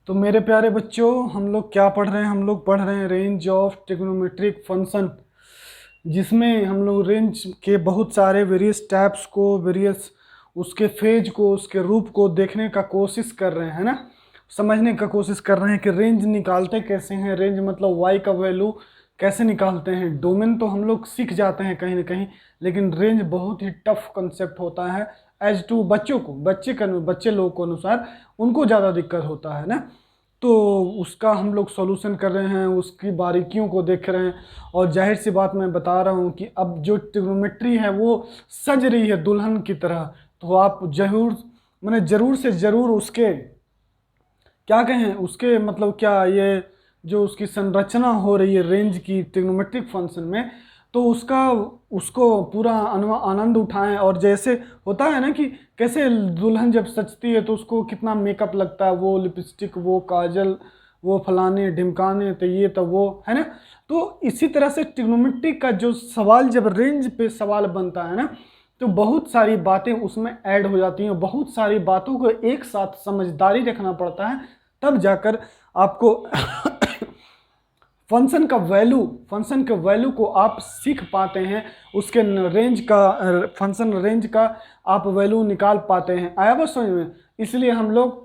तो मेरे प्यारे बच्चों, हम लोग क्या पढ़ रहे हैं? हम लोग पढ़ रहे हैं रेंज ऑफ ट्रिग्नोमेट्रिक फंक्शन, जिसमें हम लोग रेंज के बहुत सारे वेरियस टाइप्स को, वेरियस उसके फेज को, उसके रूप को देखने का कोशिश कर रहे हैं, है ना। समझने का कोशिश कर रहे हैं कि रेंज निकालते कैसे हैं, रेंज मतलब वाई का वैल्यू कैसे निकालते हैं। डोमेन तो हम लोग सीख जाते हैं कहीं ना कहीं, लेकिन रेंज बहुत ही टफ कंसेप्ट होता है एज टू बच्चों को, बच्चे लोगों को अनुसार उनको ज़्यादा दिक्कत होता है ना। तो उसका हम लोग सॉल्यूशन कर रहे हैं, उसकी बारीकियों को देख रहे हैं। और जाहिर सी बात मैं बता रहा हूँ कि अब जो ट्रिग्नोमेट्री है वो सज रही है दुल्हन की तरह। तो आप जरूर, मैंने ज़रूर से ज़रूर उसके क्या कहें, उसके मतलब क्या, ये जो उसकी संरचना हो रही है रेंज की ट्रिग्नोमेट्रिक फंक्शन में, तो उसका उसको पूरा आनंद उठाएं। और जैसे होता है ना कि कैसे दुल्हन जब सजती है तो उसको कितना मेकअप लगता है, वो लिपस्टिक, वो काजल, वो फलाने ढिमकाने, तो ये तो वो है ना। तो इसी तरह से ट्रिग्नोमेट्रिक का जो सवाल, जब रेंज पे सवाल बनता है ना, तो बहुत सारी बातें उसमें ऐड हो जाती हैं। बहुत सारी बातों को एक साथ समझदारी रखना पड़ता है, तब जाकर आपको फंक्शन के वैल्यू को आप सीख पाते हैं। उसके रेंज का, फंक्शन रेंज का आप वैल्यू निकाल पाते हैं। आया बस समझ में? इसलिए हम लोग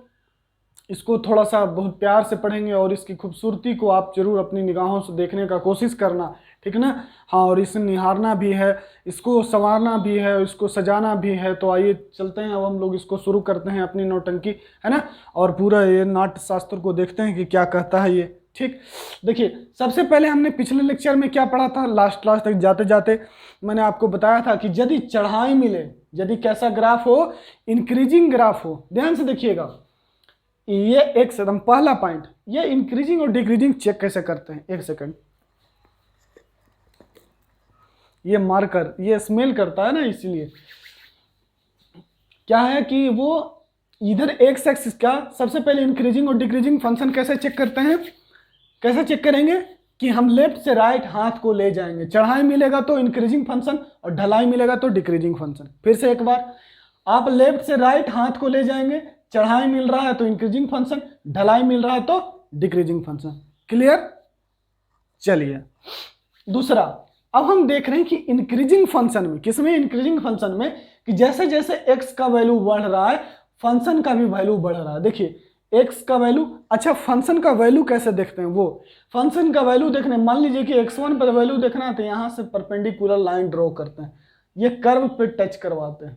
इसको थोड़ा सा बहुत प्यार से पढ़ेंगे, और इसकी खूबसूरती को आप जरूर अपनी निगाहों से देखने का कोशिश करना, ठीक है ना। हाँ, और इसे निहारना भी है, इसको संवारना भी है, इसको सजाना भी है। तो आइए चलते हैं, अब हम लोग इसको शुरू करते हैं अपनी नौटंकी, है ना। और पूरा ये नाट्य शास्त्र को देखते हैं कि क्या कहता है ये। ठीक, देखिए सबसे पहले हमने पिछले लेक्चर में क्या पढ़ा था, लास्ट क्लास तक जाते जाते मैंने आपको बताया था कि यदि चढ़ाई मिले, यदि कैसा ग्राफ हो, इंक्रीजिंग ग्राफ हो, ध्यान से देखिएगा। ये एक एकदम पहला पॉइंट, ये इंक्रीजिंग और डिक्रीजिंग चेक कैसे करते हैं। एक सेकंड, ये मार्कर ये स्मेल करता है ना, इसलिए क्या है कि वो इधर एक्स एक्सिस का सबसे पहले इंक्रीजिंग और डिक्रीजिंग फंक्शन कैसे चेक करते हैं, कैसे चेक करेंगे कि हम लेफ्ट से राइट हाथ को ले जाएंगे। चढ़ाई मिलेगा तो इंक्रीजिंग फंक्शन, और ढलाई मिलेगा तो डिक्रीजिंग फंक्शन। फिर से एक बार, आप लेफ्ट से राइट हाथ को ले जाएंगे, चढ़ाई मिल रहा है तो इंक्रीजिंग फंक्शन, ढलाई मिल रहा है तो डिक्रीजिंग फंक्शन। क्लियर? चलिए दूसरा, अब हम देख रहे हैं कि इंक्रीजिंग फंक्शन में, किसमें? इंक्रीजिंग फंक्शन में, कि जैसे जैसे एक्स का वैल्यू बढ़ रहा है फंक्शन का भी वैल्यू बढ़ रहा है। देखिए एक्स का वैल्यू, अच्छा फंक्शन का वैल्यू कैसे देखते हैं? वो फंक्शन का वैल्यू देखने, मान लीजिए कि x1 पर वैल्यू देखना है तो यहां से परपेंडिकुलर लाइन ड्रॉ करते हैं, ये कर्व पे टच करवाते हैं,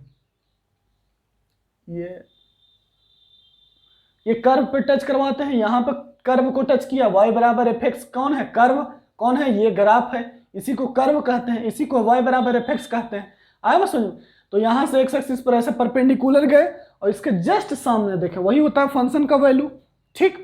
ये कर्व पे टच करवाते हैं। यहां पर कर्व को टच किया, y बराबर एफ एक्स, कौन है कर्व, कौन है? ये ग्राफ है, इसी को कर्व कहते हैं, इसी को y बराबर एफ एक्स कहते हैं। आया बस समझ? तो यहां से एक्स एक्सिस पर ऐसे परपेंडिकुलर गए, और इसके जस्ट सामने देखें, वही होता है फंक्शन का वैल्यू। ठीक,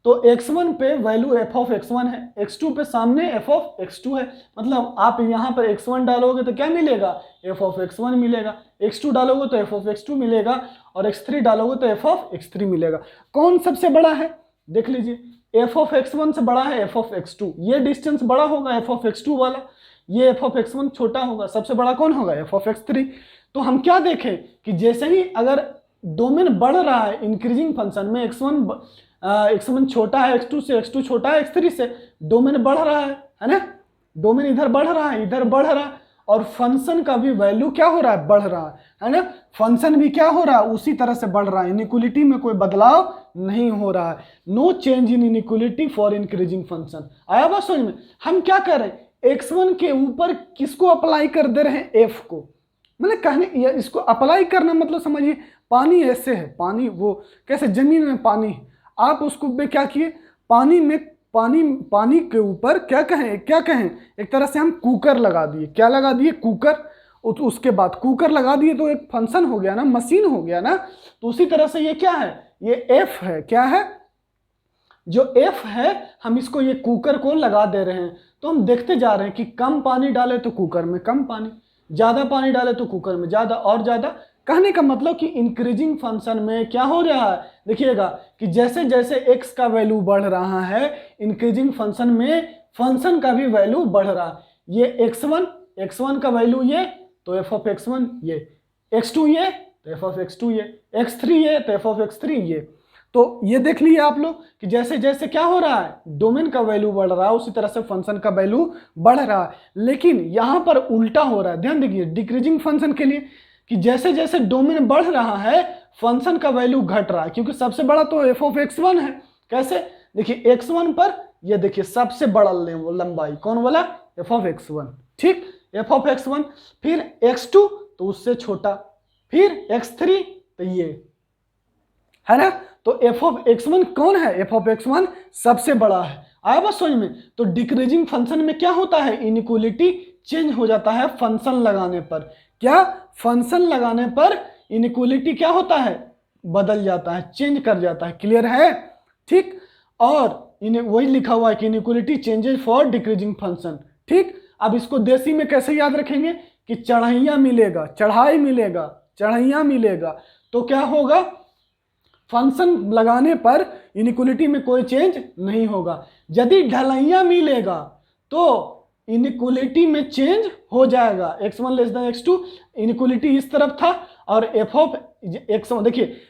तो x1 पे वैल्यू f ऑफ x1 है, x2 पे सामने f ऑफ x2 है। मतलब आप यहाँ पर x1 डालोगे तो क्या मिलेगा? f ऑफ x1 मिलेगा, x2 डालोगे तो f ऑफ x2 मिलेगा, और x3 डालोगे तो f ऑफ x3 मिलेगा। कौन सबसे बड़ा है? देख लीजिए, f ऑफ x1 से बड़ा है f ऑफ x2, ये डिस्टेंस बड़ा होगा f ऑफ x2 वाला, ये f ऑफ x1 छोटा होगा, सबसे बड़ा कौन होगा? f of x3। तो हम क्या देखें कि जैसे ही अगर डोमेन बढ़ रहा है इंक्रीजिंग फंक्शन में, x1 छोटा है x2 से, x2 छोटा है x3 से, डोमेन बढ़ रहा है ना, डोमेन इधर बढ़ रहा है, इधर बढ़ रहा है, और फंक्शन का भी वैल्यू क्या हो रहा है? बढ़ रहा है ना। फंक्शन भी क्या हो रहा है? उसी तरह से बढ़ रहा है, इनइक्वालिटी में कोई बदलाव नहीं हो रहा है। No change in inequality for increasing function. आया बात समझ में? हम क्या कर रहे हैं, x1 के ऊपर किसको अप्लाई कर दे रहे हैं? f को। मतलब कहने, इसको अप्लाई करना मतलब समझिए, पानी ऐसे है, पानी वो कैसे जमीन में पानी है, आप उसको पे क्या किए, पानी में, पानी के ऊपर क्या कहें, एक तरह से हम कुकर लगा दिए। क्या लगा दिए? कुकर। उसके बाद कुकर लगा दिए तो एक फंक्शन हो गया ना, मशीन हो गया ना। तो उसी तरह से ये क्या है? ये एफ है। क्या है? जो एफ है, हम इसको ये कुकर को लगा दे रहे हैं। तो हम देखते जा रहे हैं कि कम पानी डाले तो कुकर में कम पानी, ज्यादा पानी डाले तो कुकर में ज्यादा और ज्यादा। कहने का मतलब कि इंक्रीजिंग फंक्शन में क्या हो रहा है, देखिएगा कि जैसे जैसे x का वैल्यू बढ़ रहा है इंक्रीजिंग फंक्शन में, फंक्शन का भी वैल्यू बढ़ रहा है। ये x1 का वैल्यू ये, तो f ऑफ x1 ये, x2 ये तो f ऑफ x2 ये, x3 ये तो f ऑफ x3 ये। तो ये देख लिए आप लोग कि जैसे जैसे क्या हो रहा है, डोमेन का वैल्यू बढ़ रहा है, उसी तरह से फंक्शन का वैल्यू बढ़ रहा है। लेकिन यहाँ पर उल्टा हो रहा है, ध्यान देखिए डिक्रीजिंग फंक्शन के लिए, कि जैसे जैसे डोमेन बढ़ रहा है फंक्शन का वैल्यू घट रहा है, क्योंकि सबसे बड़ा तो एफ ऑफ x1 है। कैसे, देखिए x1 पर ये देखिए सबसे बड़ा लंबाई कौन वाला, एफ ऑफ x1, ठीक, एफ ऑफ x1, फिर x2 तो उससे छोटा, फिर x3 तो ये है ना। तो एफ ऑफ x1 कौन है, एफ ऑफ x1 सबसे बड़ा है। आया बात समझ में। तो डिक्रीजिंग फंक्शन में क्या होता है, इनइक्वालिटी चेंज हो जाता है फंक्शन लगाने पर। क्या, फंक्शन लगाने पर इनइक्वालिटी क्या होता है, बदल जाता है, चेंज कर जाता है। क्लियर है, ठीक। और वही लिखा हुआ है कि inequality changes for decreasing function, ठीक। अब इसको देसी में कैसे याद रखेंगे कि चढ़ैया मिलेगा, चढ़ाई मिलेगा, चढ़ैया मिलेगा, तो क्या होगा, फंक्शन लगाने पर इनइक्वालिटी में कोई चेंज नहीं होगा। यदि ढलैया मिलेगा तो इनइक्वालिटी में चेंज हो जाएगा। x1 less than x2, inequality इस तरफ था, और एफ ऑफ x1 देखिए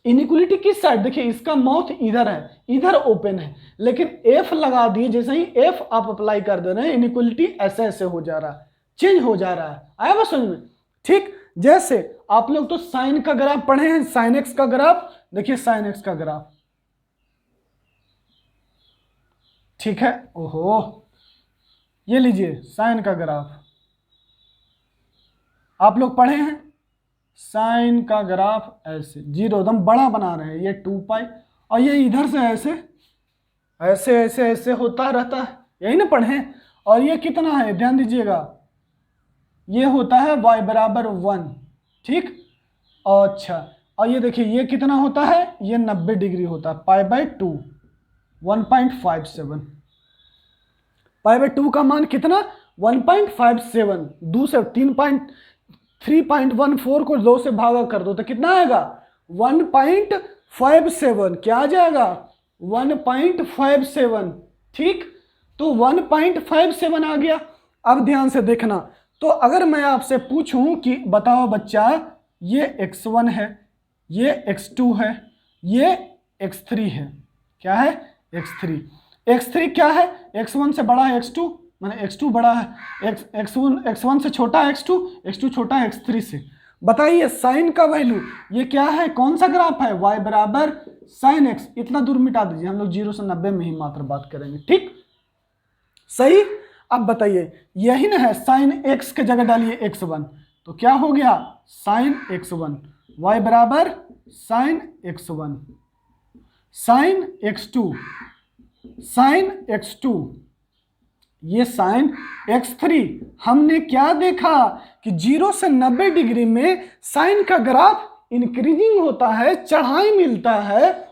इनइक्वालिटी किस साइड, देखिए इसका माउथ इधर है, इधर ओपन है, लेकिन f लगा दिए, जैसे ही f आप अप्लाई कर दे रहे हैं इनइक्वालिटी ऐसे ऐसे हो जा रहा है, चेंज हो जा रहा है। आया बस समझ में, ठीक। जैसे आप लोग तो साइन का ग्राफ पढ़े हैं, साइन एक्स का ग्राफ, देखिए साइन एक्स का ग्राफ, ठीक है, ओहो ये लीजिए साइन का ग्राफ आप लोग पढ़े हैं, साइन का ग्राफ ऐसे जीरो एकदम बड़ा बना रहे हैं, ये 2 पाई, और ये इधर से ऐसे ऐसे ऐसे ऐसे होता रहता है, यही ना पढ़े। और ये कितना है, ध्यान दीजिएगा, ये होता है y बराबर 1, ठीक। अच्छा, और ये देखिए ये कितना होता है, ये 90 डिग्री होता है, पाई बाई 2 1.57, पाई बाई 2 का मान कितना 1.57, 2 से 3.14 को 2 से भागा कर दो तो कितना आएगा 1.57, क्या आ जाएगा 1.57, ठीक। तो 1.57 आ गया। अब ध्यान से देखना, तो अगर मैं आपसे पूछूं कि बताओ बच्चा ये x1 है, ये x2 है, ये x3 है, क्या है x3, x3 क्या है, x1 से बड़ा है x2, माने x2 बड़ा है x1 से छोटा है x2 छोटा है x3 से। बताइए साइन का वैल्यू ये क्या है, कौन सा ग्राफ है, y बराबर साइन x, इतना दूर मिटा दीजिए, हम लोग 0 से 90 में ही मात्र बात करेंगे, ठीक, सही। अब बताइए यही ना है, साइन x के जगह डालिए x1, तो क्या हो गया साइन x1, y बराबर sine x1, sine x2, sine x2, ये साइन x3। हमने क्या देखा कि 0 से 90 डिग्री में साइन का ग्राफ इंक्रीजिंग होता है, चढ़ाई मिलता है।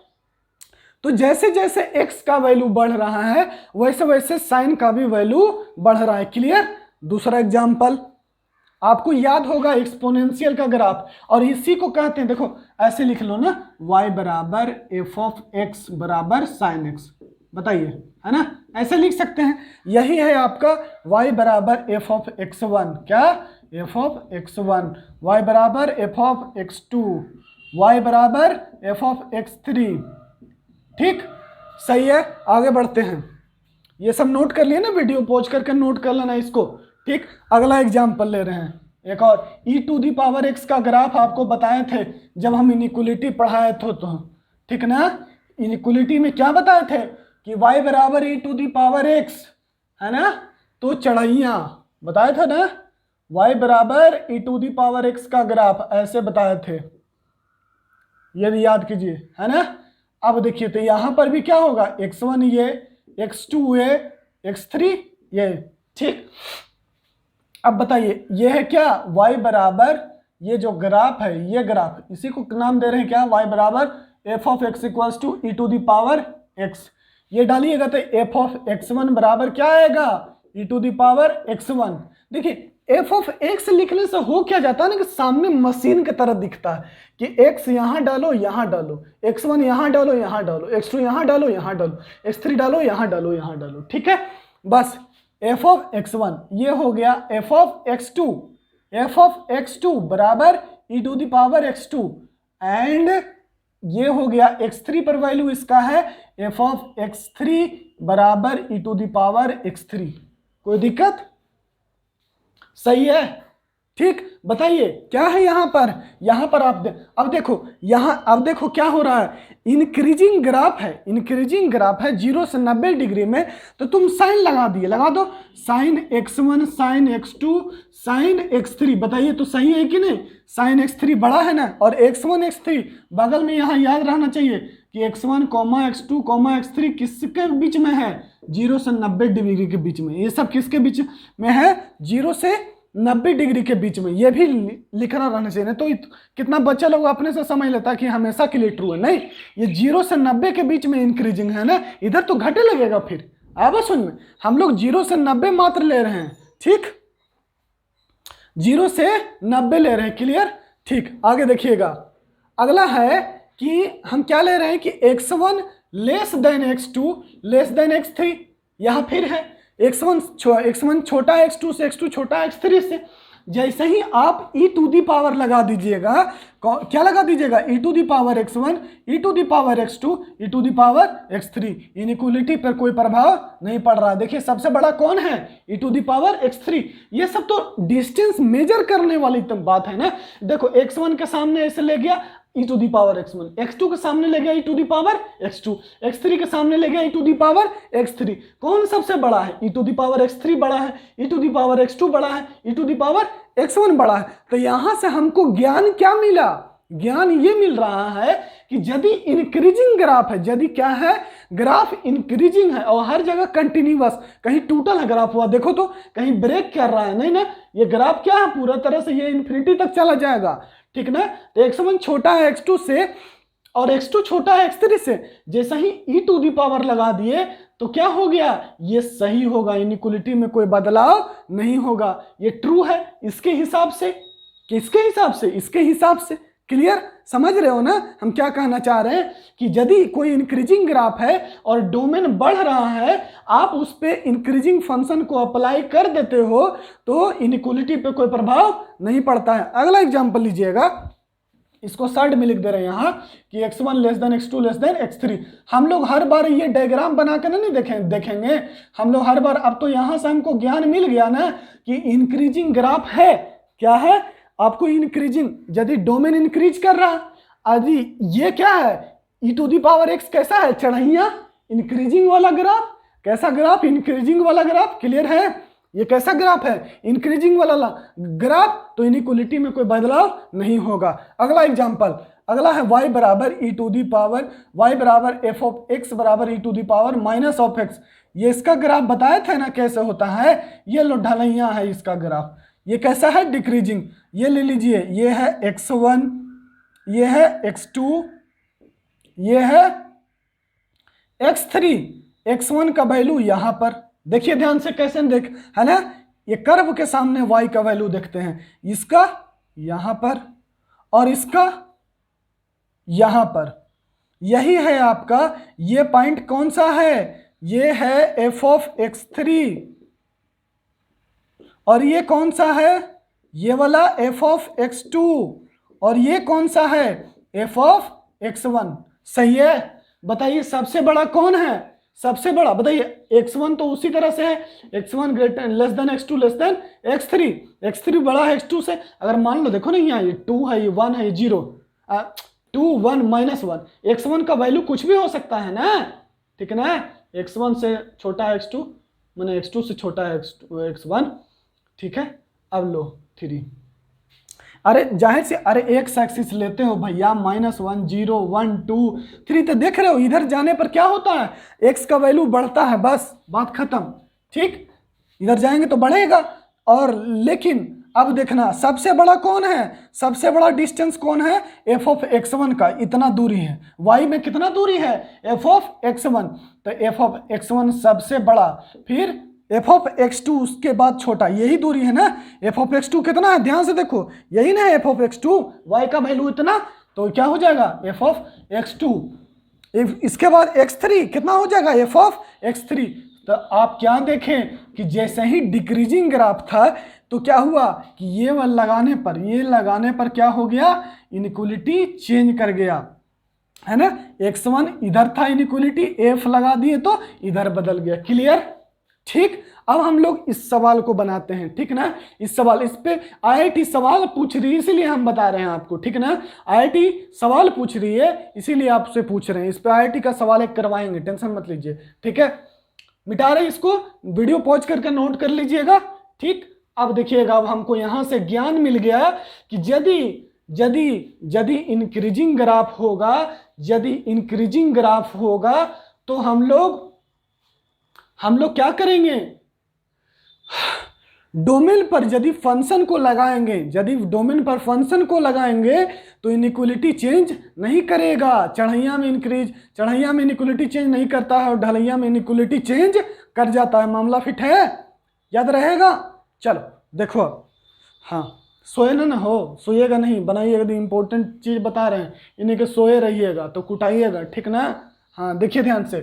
तो जैसे जैसे x का वैल्यू बढ़ रहा है वैसे वैसे साइन का भी वैल्यू बढ़ रहा है। क्लियर। दूसरा एग्जांपल आपको याद होगा, एक्सपोनेंशियल का ग्राफ, और इसी को कहते हैं, देखो ऐसे लिख लो ना, y बराबर एफ ऑफ एक्स बराबर साइन एक्स, बताइए, है ना, ऐसे लिख सकते हैं। यही है आपका y बराबर एफ ऑफ x1, क्या एफ ऑफ x1, y बराबर एफ ऑफ x2, y बराबर एफ ऑफ x3, ठीक, सही है। आगे बढ़ते हैं, ये सब नोट कर लिए ना, वीडियो पॉज करके नोट कर लेना इसको, ठीक। अगला एग्जाम्पल ले रहे हैं एक और, e to the power x का ग्राफ आपको बताए थे जब हम इनइक्वालिटी पढ़ाए थे, तो ठीक ना, इनइक्वालिटी में क्या बताए थे कि y बराबर e to the power x, है ना, तो चढ़ैया बताए थे ना, y बराबर e to the power x का ग्राफ ऐसे बताए थे, यदि याद कीजिए, है ना। अब देखिए तो यहां पर भी क्या होगा, x1 ये, x2 ये, x3 ये, ठीक। अब बताइए ये है क्या, y बराबर ये जो ग्राफ है, ये ग्राफ, इसी को नाम दे रहे हैं क्या, y बराबर f of x equals to e to the power x। ये डालिएगा तो एफ ऑफ x1 बराबर क्या आएगा, ई टू दी पावर x1। देखिए एफ ऑफ एक्स लिखने से हो क्या जाता है ना कि सामने मशीन की तरह दिखता है कि x यहाँ डालो यहाँ डालो, x1 यहाँ डालो यहाँ डालो, x2 यहाँ डालो यहाँ डालो, x3 डालो यहाँ डालो यहाँ डालो, ठीक है। बस एफ ऑफ x1 ये हो गया F of x2, F of x2 बराबर e to the power x2 and ये हो गया x3 पर वैल्यू इसका है f ऑफ x3 बराबर e⁻x3। कोई दिक्कत? सही है, ठीक। बताइए क्या है यहाँ पर अब देखो यहाँ, अब देखो क्या हो रहा है, इंक्रीजिंग ग्राफ है 0 से 90 डिग्री में, तो तुम साइन लगा दिए, लगा दो sign x1 sine x2 sign x3। बताइए तो सही है कि नहीं? साइन x3 बड़ा है ना, और x1 x3 बगल में यहाँ याद रहना चाहिए कि x1 x2 x3 किसके बीच में है? 0 से 90 डिग्री के बीच में। ये सब किसके बीच में है? 0 से 90 डिग्री के बीच में। ये भी लिखना रहना चाहिए, तो कितना बच्चा लोग अपने से समझ लेता कि हमेशा के लिए ट्रू है। नहीं, ये 0 से 90 के बीच में इंक्रीजिंग है ना, इधर तो घटे लगेगा फिर। अब सुन में हम लोग 0 से 90 मात्र ले रहे हैं, ठीक, 0 से 90 ले रहे हैं, क्लियर, ठीक। आगे देखिएगा, अगला है कि हम क्या ले रहे हैं कि x1 less than x2 less than x3। यहां फिर है x1 छोटा है x2 से, x2 छोटा है x3 से। जैसे ही आप e⁻ लगा दीजिएगा, क्या लगा दीजिएगा? e⁻x1 e⁻x2 e⁻x3। इनइक्वालिटी पर कोई प्रभाव नहीं पड़ रहा। देखिए सबसे बड़ा कौन है? e⁻x3। ये सब तो डिस्टेंस मेजर करने वाली बात है ना। देखो x1 के सामने ऐसे ले गया e⁻x1, x2 के सामने ले गया e⁻x2, x3 के सामने ले गया e⁻x3। कौन सबसे बड़ा है? e⁻x3 बड़ा है, e⁻x2 बड़ा है, e⁻x1 बड़ा है। तो यहां से हमको ज्ञान क्या मिला? ज्ञान ये मिल रहा है कि यदि इंक्रीजिंग ग्राफ है, यदि क्या है, ग्राफ इंक्रीजिंग है और हर जगह कंटिन्यूअस, कहीं टूटल है ग्राफ हुआ, देखो तो कहीं ब्रेक कर रहा है, नहीं ना, ये ग्राफ क्या है, पूरा तरह से ये इन्फिनिटी तक चला जाएगा, ठीक ना। तो x1 छोटा है x2 से और x2 छोटा है x3 से। जैसा ही e⁻ लगा दिए तो क्या हो गया? ये सही होगा, इनइक्वालिटी में कोई बदलाव नहीं होगा, ये ट्रू है। इसके हिसाब से, किसके हिसाब से? इसके हिसाब से। क्लियर, समझ रहे हो ना हम क्या कहना चाह रहे हैं? कि यदि कोई इंक्रीजिंग ग्राफ है और डोमेन बढ़ रहा है, आप उस पे इंक्रीजिंग फंक्शन को अप्लाई कर देते हो तो इनइक्वालिटी पे कोई प्रभाव नहीं पड़ता है। अगला एग्जांपल लीजिएगा, इसको साइड में लिख दे रहे हैं यहाँ कि x1 less than x2 less than x3। हम लोग हर बार ये डायग्राम बना के नहीं देखेंगे हम लोग हर बार। अब तो यहाँ से हमको ज्ञान मिल गया ना कि इंक्रीजिंग ग्राफ है, क्या है आपको? इंक्रीजिंग, यदि डोमेन इंक्रीज कर रहा, यदि ये क्या है e⁻x कैसा है? चढ़ैया, इंक्रीजिंग वाला ग्राफ। कैसा ग्राफ? इंक्रीजिंग वाला ग्राफ। क्लियर है? ये कैसा ग्राफ है? इंक्रीजिंग वाला ग्राफ। तो इनइक्वालिटी में कोई बदलाव नहीं होगा। अगला एग्जांपल, अगला है y बराबर y बराबर f ऑफ x बराबर e⁻−x। ये इसका ग्राफ बताया था ना कैसे होता है। ये लो ढलैया है इसका ग्राफ। ये कैसा है? डिक्रीजिंग। ये ले लीजिए, ये है x1, ये है x2, ये है x3। x1 का वैल्यू यहां पर देखिए ध्यान से, कैसे देख, है ना, ये कर्व के सामने y का वैल्यू देखते हैं, इसका यहां पर और इसका यहां पर। यही है आपका, ये पॉइंट कौन सा है? ये है f ऑफ x3। और ये कौन सा है? ये वाला f ऑफ x2। और ये कौन सा है? f of x1। सही है? बताइए सबसे बड़ा कौन है? सबसे बड़ा बताइए। x1 तो उसी तरह से है, x1 greater less than x2 less than x3। x3 बड़ा है x2 से। अगर मान लो, देखो ना यहाँ ये 2 है, ये 1 है, ये 0, 2 1 -1। x1 का वैल्यू कुछ भी हो सकता है ना, ठीक है ना। x1 से छोटा है x2, मैंने x2 से छोटा है x1, ठीक है। अब लो 3, अरे जाहिर से, अरे एक्स एक्सिस लेते हो भैया, -1 0 1 2 3, तो देख रहे हो इधर जाने पर क्या होता है? एक्स का वैल्यू बढ़ता है, बस बात खत्म, ठीक। इधर जाएंगे तो बढ़ेगा। और लेकिन अब देखना सबसे बड़ा कौन है? सबसे बड़ा डिस्टेंस कौन है? f ऑफ x1 का इतना दूरी है। y में कितना दूरी है? f of x1। तो f ऑफ x1 सबसे बड़ा, फिर f ऑफ x2 उसके बाद छोटा, यही दूरी है ना। f ऑफ x2 कितना है? ध्यान से देखो, यही ना f ऑफ x2, y का वैल्यू इतना, तो क्या हो जाएगा? f of x2। इसके बाद x3 कितना हो जाएगा? f of x3। तो आप क्या देखें कि जैसे ही डिक्रीजिंग ग्राफ था तो क्या हुआ कि ये लगाने पर क्या हो गया? इनइक्वालिटी चेंज कर गया। है ना। x1 इधर था इनइक्वलिटी, f लगा दिए तो इधर बदल गया। क्लियर? ठीक। अब हम लोग इस सवाल को बनाते हैं, ठीक ना। इस सवाल, इस पे आईआईटी सवाल पूछ रही है इसीलिए हम बता रहे हैं आपको, ठीक ना। आईआईटी सवाल पूछ रही है इसीलिए आपसे पूछ रहे हैं। इस पे आईआईटी का सवाल एक करवाएंगे, टेंशन मत लीजिए, ठीक है। मिटा रहे इसको, वीडियो पॉज करके नोट कर लीजिएगा, ठीक। अब देखिएगा, अब हमको यहां से ज्ञान मिल गया कि यदि इंक्रीजिंग ग्राफ होगा, यदि इंक्रीजिंग ग्राफ होगा तो हम लोग क्या करेंगे, डोमेन पर यदि फंक्शन को लगाएंगे, यदि डोमेन पर फंक्शन को लगाएंगे तो इनइक्वलिटी चेंज नहीं करेगा। चढ़ैया में इनइक्वलिटी चेंज नहीं करता है और ढलैया में इनइक्वलिटी चेंज कर जाता है। मामला फिट है, याद रहेगा। चलो देखो, हाँ सोए ना हो, सोइएगा नहीं, बनाइएगा। इंपॉर्टेंट चीज बता रहे हैं, इन्हीं के सोए रहिएगा तो कुटाइएगा, ठीक ना। हाँ देखिए ध्यान से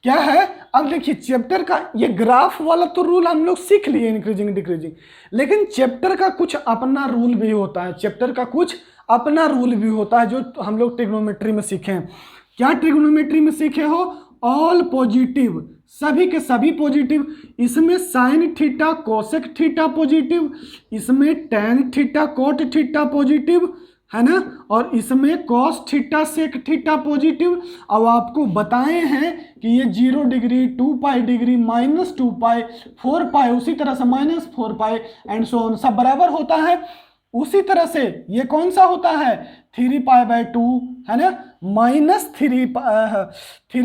क्या है। अब देखिए चैप्टर का ये ग्राफ वाला तो रूल हम लोग सीख लिए, इंक्रीजिंग डिक्रीजिंग, लेकिन चैप्टर का कुछ अपना रूल भी होता है, चैप्टर का कुछ अपना रूल भी होता है जो हम लोग ट्रिग्नोमेट्री में सीखे हैं। क्या ट्रिग्नोमेट्री में सीखे हो? ऑल पॉजिटिव, सभी के सभी पॉजिटिव। इसमें sine theta cosec theta positive, इसमें tan theta cot theta positive, है ना, और इसमें cos theta sec theta positive. अब आपको बताए हैं कि ये 0 डिग्री, 2 पाई डिग्री, -2 पाई, 4 पाई, उसी तरह से -4 पाई एंड सो ऑन, सब बराबर होता है। उसी तरह से ये कौन सा होता है? 3 पाई बाय 2, है ना, -3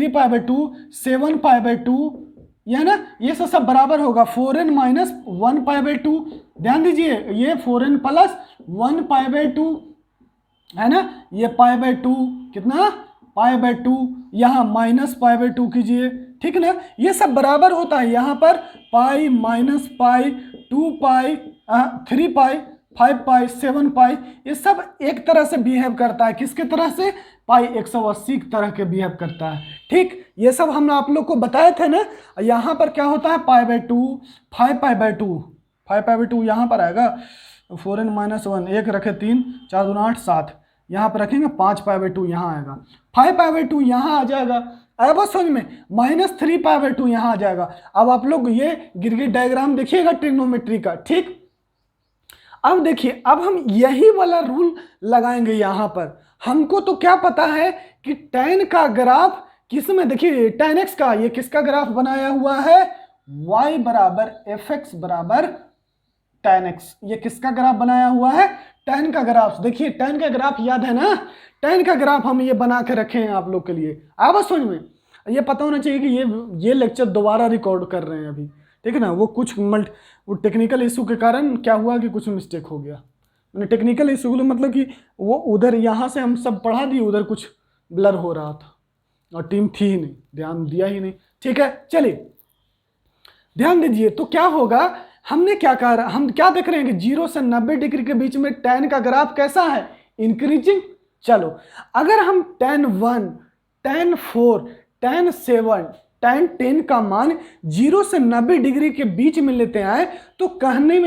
पाई बाय 2, 7 पाई बाय 2, यह ना, ये सब बराबर होगा। 4n - 1 पाई बाय 2, ध्यान दीजिए, ये 4n + 1 पाई बाय 2, है ना, ये पाई बाय 2 कितना, पाई बाय 2, यहाँ -पाई बाय 2 कीजिए, ठीक ना। ये सब बराबर होता है, यहाँ पर पाई, -पाई, 2 पाई, 3 पाई, 5 पाई, 7 पाई, ये सब एक तरह से बिहेव करता है। किसके तरह से? पाई 180 की तरह के बिहेव करता है, ठीक। ये सब हम आप लोग को बताए थे ना। यहाँ पर क्या होता है? Pi by 2, 5 pi by 2, 5 pi by 2 यहाँ पर आएगा। 4n - 1, 1 रखे 3, 4 दूना 8, 7, यहाँ पर रखेंगे 5 पाई बाय 2 यहाँ आएगा, 5 पाई बाय 2 यहाँ आ जाएगा। अब बस समझ में, -3 पाई बाय 2 यहाँ आ जाएगा। अब आप लोग ये गिरगिट डायग्राम देखिएगा ट्रिग्नोमेट्री का, ठीक। अब देखिए, अब हम यही वाला रूल लगाएंगे यहाँ पर। हमको तो क्या पता है कि tan का ग्राफ किसमें, देखिए tan x का, ये किसका ग्राफ बनाया हुआ है? y = fx = tan x, ये किसका ग्राफ बनाया हुआ है? tan का ग्राफ। देखिए tan का ग्राफ याद है ना, tan का ग्राफ हम ये बना के रखे हैं आप लोग के लिए। आप समझ में, ये पता होना चाहिए कि ये लेक्चर दोबारा रिकॉर्ड कर रहे हैं अभी, ठीक है ना। वो टेक्निकल इशू के कारण क्या हुआ कि कुछ मिस्टेक हो गया। मैंने टेक्निकल इशू मतलब कि वो उधर यहाँ से हम सब पढ़ा दिए, उधर कुछ ब्लर हो रहा था और टीम थी ही नहीं, ध्यान दिया ही नहीं, ठीक है। चलिए ध्यान दीजिए, तो क्या होगा, हमने क्या कहा, हम क्या देख रहे हैं कि 0 से 90 डिग्री के बीच में tan का ग्राफ कैसा है? इंक्रीजिंग। चलो अगर हम tan 1, tan 4, tan 7, tan 10 का मान 0 से 90 डिग्री के बीच में लेते आए तो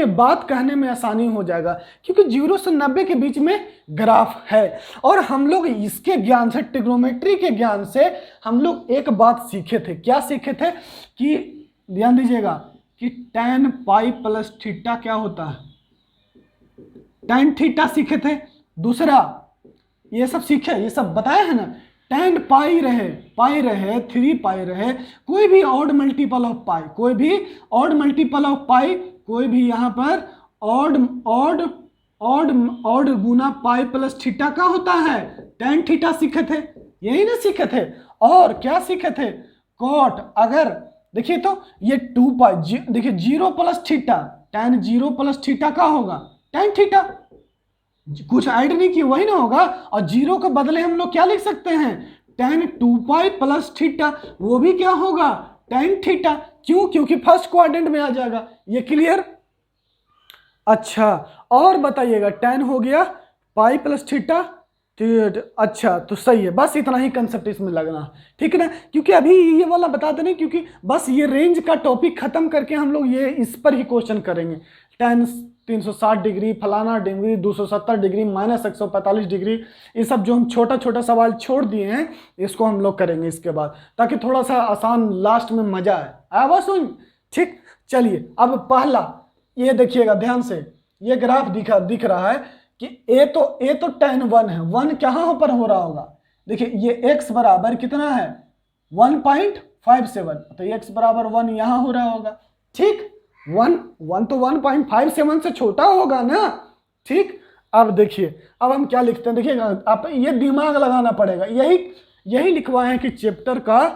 बात कहने में आसानी हो जाएगा, क्योंकि 0 से 90 के बीच में ग्राफ है। और हम लोग इसके ज्ञान से, ट्रिग्नोमेट्री के ज्ञान से हम लोग एक बात सीखे थे। क्या सीखे थे? कि ध्यान दीजिएगा कि tan पाई प्लस थीटा क्या होता है? tan थीटा सीखे थे। दूसरा ये सब सीखे, ये सब बताया है ना। tan पाई रहे, 3 पाई रहे, कोई भी ऑड मल्टीपल ऑफ पाई, कोई भी ऑड मल्टीपल ऑफ पाई, कोई भी यहाँ पर ऑड गुना पाई प्लस थीटा का होता है? tan थीटा सीखे थे, यही ना सीखे थे। और क्या सीखे थे? कॉट। अगर देखिए तो ये 2 पाई, देखिए 0 + थीटा, tan 0 + थीटा का होगा? tan theta. कुछ ऐड नहीं किया, वही ना होगा। और 0 के बदले हम लोग क्या लिख सकते हैं? tan 2 पाई प्लस थीटा, वो भी क्या होगा? tan theta. क्यों? क्योंकि फर्स्ट क्वाड्रेंट में आ जाएगा। ये क्लियर? अच्छा और बताइएगा, tan हो गया पाई प्लस थीटा, अच्छा तो सही है। बस इतना ही कंसेप्ट इसमें लगना, ठीक है ना। क्योंकि अभी ये वाला बता दें, क्योंकि बस ये रेंज का टॉपिक खत्म करके हम लोग ये इस पर ही क्वेश्चन करेंगे। tan 360 डिग्री, फलाना डिग्री, 270 डिग्री, -145 डिग्री, ये सब जो हम छोटा छोटा सवाल छोड़ दिए हैं इसको हम लोग करेंगे इसके बाद, ताकि थोड़ा सा आसान लास्ट में मजा आए। आया बात समझ? ठीक, चलिए अब पहला ये देखिएगा ध्यान से, ये ग्राफ दिख रहा है कि ए तो tan 1 है, 1 कहाँ पर हो रहा होगा, देखिए ये x बराबर कितना है 1.57, तो x बराबर 1 यहाँ हो रहा होगा। ठीक, 1 तो 1.57 से छोटा होगा ना। ठीक, अब देखिए अब हम क्या लिखते हैं, देखिएगा आप ये दिमाग लगाना पड़ेगा, यही लिखवाए हैं कि चैप्टर का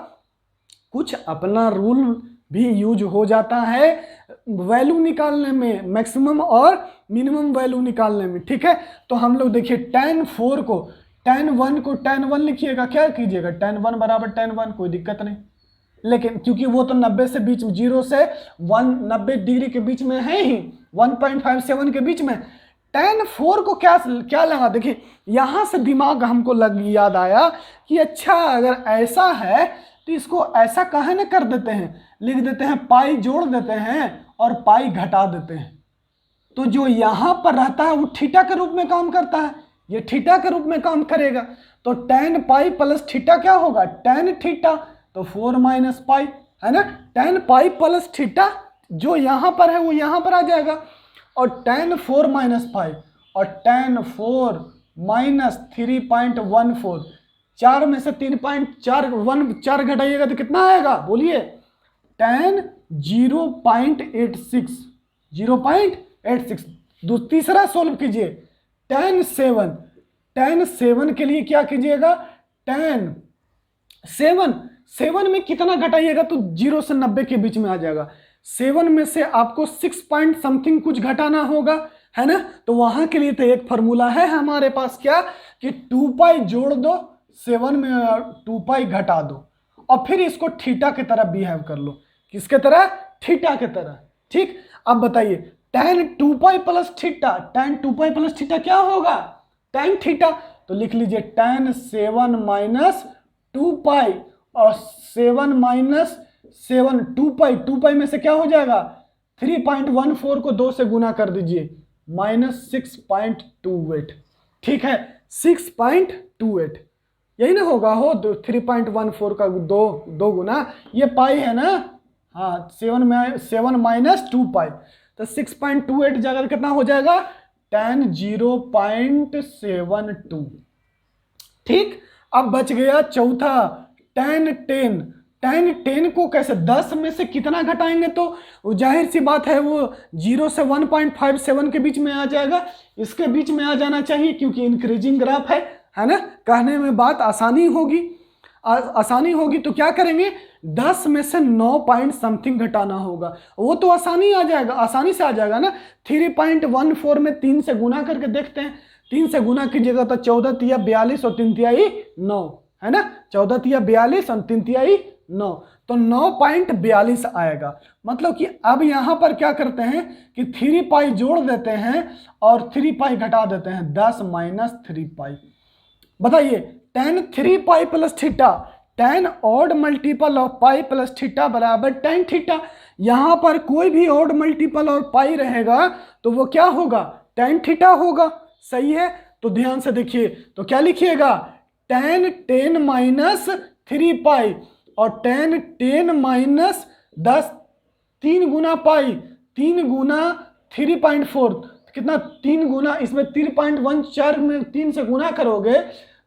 कुछ अपना रूल भी यूज हो जाता है वैल्यू निकालने में, मैक्सिमम और मिनिमम वैल्यू निकालने में। ठीक है, तो हम लोग देखिए tan 4 को tan 1 को tan 1 लिखिएगा, क्या कीजिएगा tan 1 बराबर tan 1, कोई दिक्कत नहीं, लेकिन क्योंकि वो तो 90 से बीच, 0 से 190 डिग्री के बीच में है ही, 1.57 के बीच में। tan 4 को क्या लगा, देखिए यहाँ से दिमाग हमको याद आया कि अच्छा अगर ऐसा है तो इसको ऐसा काहे न कर देते हैं, लिख देते हैं पाई जोड़ देते हैं और पाई घटा देते हैं, तो जो यहाँ पर रहता है वो थीटा के रूप में काम करता है, ये थीटा के रूप में काम करेगा। तो tan पाई प्लस थीटा क्या होगा, tan थीटा, तो 4 माइनस पाई है ना, tan पाई प्लस थीटा जो यहाँ पर है वो यहाँ पर आ जाएगा, और tan 4 माइनस पाई और tan 4 माइनस 3.14, 4 में से 3.4 घटाइएगा तो कितना आएगा बोलिए, tan 0.86, 0.86। तीसरा सोल्व कीजिए, tan 7 के लिए क्या कीजिएगा, tan 7 में कितना घटाइएगा तो 0 से 90 के बीच में आ जाएगा, 7 में से आपको 6 पॉइंट समथिंग कुछ घटाना होगा, है ना। तो वहां के लिए तो एक फॉर्मूला है हमारे पास, क्या कि 2 पाई जोड़ दो, 7 में 2 पाई घटा दो, और फिर इसको थीटा की तरह बिहेव कर लो, किसके तरह, थीटा के तरह। ठीक, अब बताइए tan 2 pi plus theta, tan 2 pi plus theta क्या होगा, tan थीटा, तो लिख लीजिए tan 7 माइनस 2 पाई, और 7 माइनस 7 2 पाई में से क्या हो जाएगा, 3.14 को 2 से गुना कर दीजिए, माइनस 6.28। ठीक है, 6.28 यही ना होगा, हो 3.14 का 2 गुना, ये पाई है ना, हाँ 7 माइनस 2 पाई, तो 6.28 जगह कितना हो जाएगा, tan 0.72। ठीक, अब बच गया चौथा tan 10 को कैसे, 10 में से कितना घटाएंगे तो जाहिर सी बात है वो 0 से 1.57 के बीच में आ जाएगा, इसके बीच में आ जाना चाहिए क्योंकि इंक्रीजिंग ग्राफ है ना, कहने में बात आसानी होगी तो क्या करेंगे, 10 में से 9 पॉइंट समथिंग घटाना होगा, वो तो आसानी से आ जाएगा ना। 3.14 में 3 से गुना करके देखते हैं, 3 से गुना कीजिएगा तो 14 तिया 42 और 3 तिहाई 9, है ना, 14 तिया 42 और 3 तिहाई 9, तो 9.42 आएगा। मतलब कि अब यहाँ पर क्या करते हैं कि 3 पाई जोड़ देते हैं और 3 पाई घटा देते हैं, 10 माइनस 3 पाई। बताइए tan 3 pi plus theta, tan odd multiple of pi plus theta बराबर tan थीटा। यहाँ पर कोई भी ऑड मल्टीपल और पाई रहेगा तो वो क्या होगा, tan थीटा होगा, सही है। तो ध्यान से देखिए, तो क्या लिखिएगा, tan 10 माइनस 3 पाई और tan 10 माइनस 10, 3 गुना पाई, 3 गुना 3.4, कितना, 3 गुना, इसमें 3.14 में 3 से गुना करोगे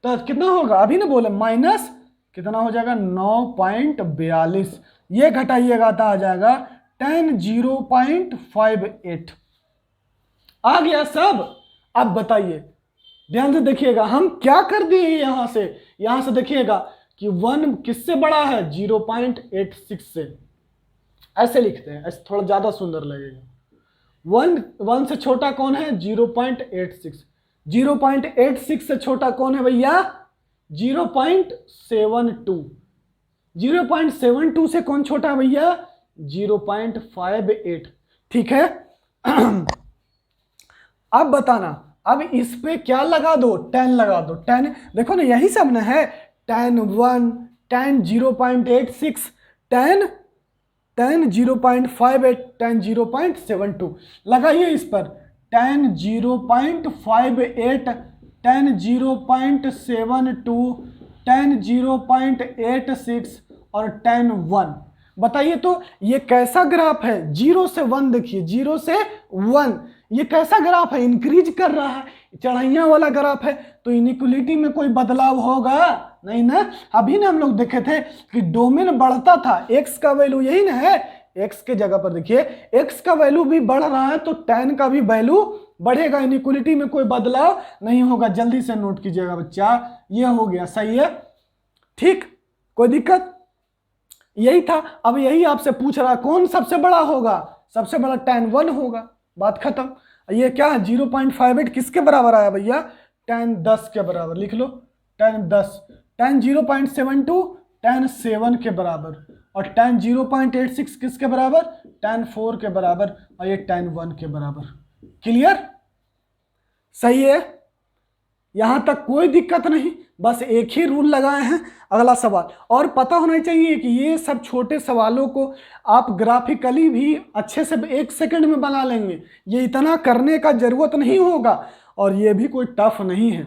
तो कितना होगा, अभी ना बोले, माइनस कितना हो जाएगा, 9.42, ये घटाइएगा तो आ जाएगा tan 0.58। आ गया सब। अब बताइए, ध्यान से देखिएगा हम क्या कर दिए, यहां से देखिएगा कि 1 किससे बड़ा है, 0.86 से, ऐसे लिखते हैं, ऐसे थोड़ा ज्यादा सुंदर लगेगा। 1 से छोटा कौन है, 0.86, 0.86 से छोटा कौन है भैया, 0.72, 0.72 से कौन छोटा है भैया, 0.58। ठीक है, अब बताना, अब इस पे क्या लगा दो, tan लगा दो, tan देखो ना, यही सब ना है, tan 1, tan 0.86, tan 0.58, tan 0.72 लगाइए इस पर, tan 0.58, tan 0.72, tan 0.86 और tan 1। बताइए तो ये कैसा ग्राफ है? 0 से 1, देखिए 0 से 1, ये कैसा ग्राफ है? इंक्रीज कर रहा है, चढ़ाइयाँ वाला ग्राफ है। तो इनइक्वलिटी में कोई बदलाव होगा नहीं ना। अभी ना हम लोग देखे थे कि डोमेन बढ़ता था, x का वैल्यू यही ना है, x के जगह पर देखिए x का वैल्यू भी बढ़ रहा है तो tan का भी वैल्यू बढ़ेगा, इनइक्वलिटी में कोई बदलाव नहीं होगा। जल्दी से नोट कीजिएगा बच्चा, ये हो गया, सही है, ठीक, कोई दिक्कत? यही था। अब यही आपसे पूछ रहा कौन सबसे बड़ा होगा? सबसे बड़ा tan 1 होगा, बात खत्म। ये क्या है? 0.58 किसके बराबर आया भैया? tan 10 के बराबर, लिख लो tan 10, tan 0.72 tan 7 के बराबर, और tan 0.86 किसके बराबर? tan 4 के बराबर, और ये tan 1 के बराबर। क्लियर? सही है, यहां तक कोई दिक्कत नहीं, बस एक ही रूल लगाए हैं। अगला सवाल, और पता होना चाहिए कि ये सब छोटे सवालों को आप ग्राफिकली भी अच्छे से 1 सेकंड में बना लेंगे, ये इतना करने का जरूरत नहीं होगा, और ये भी कोई टफ नहीं है।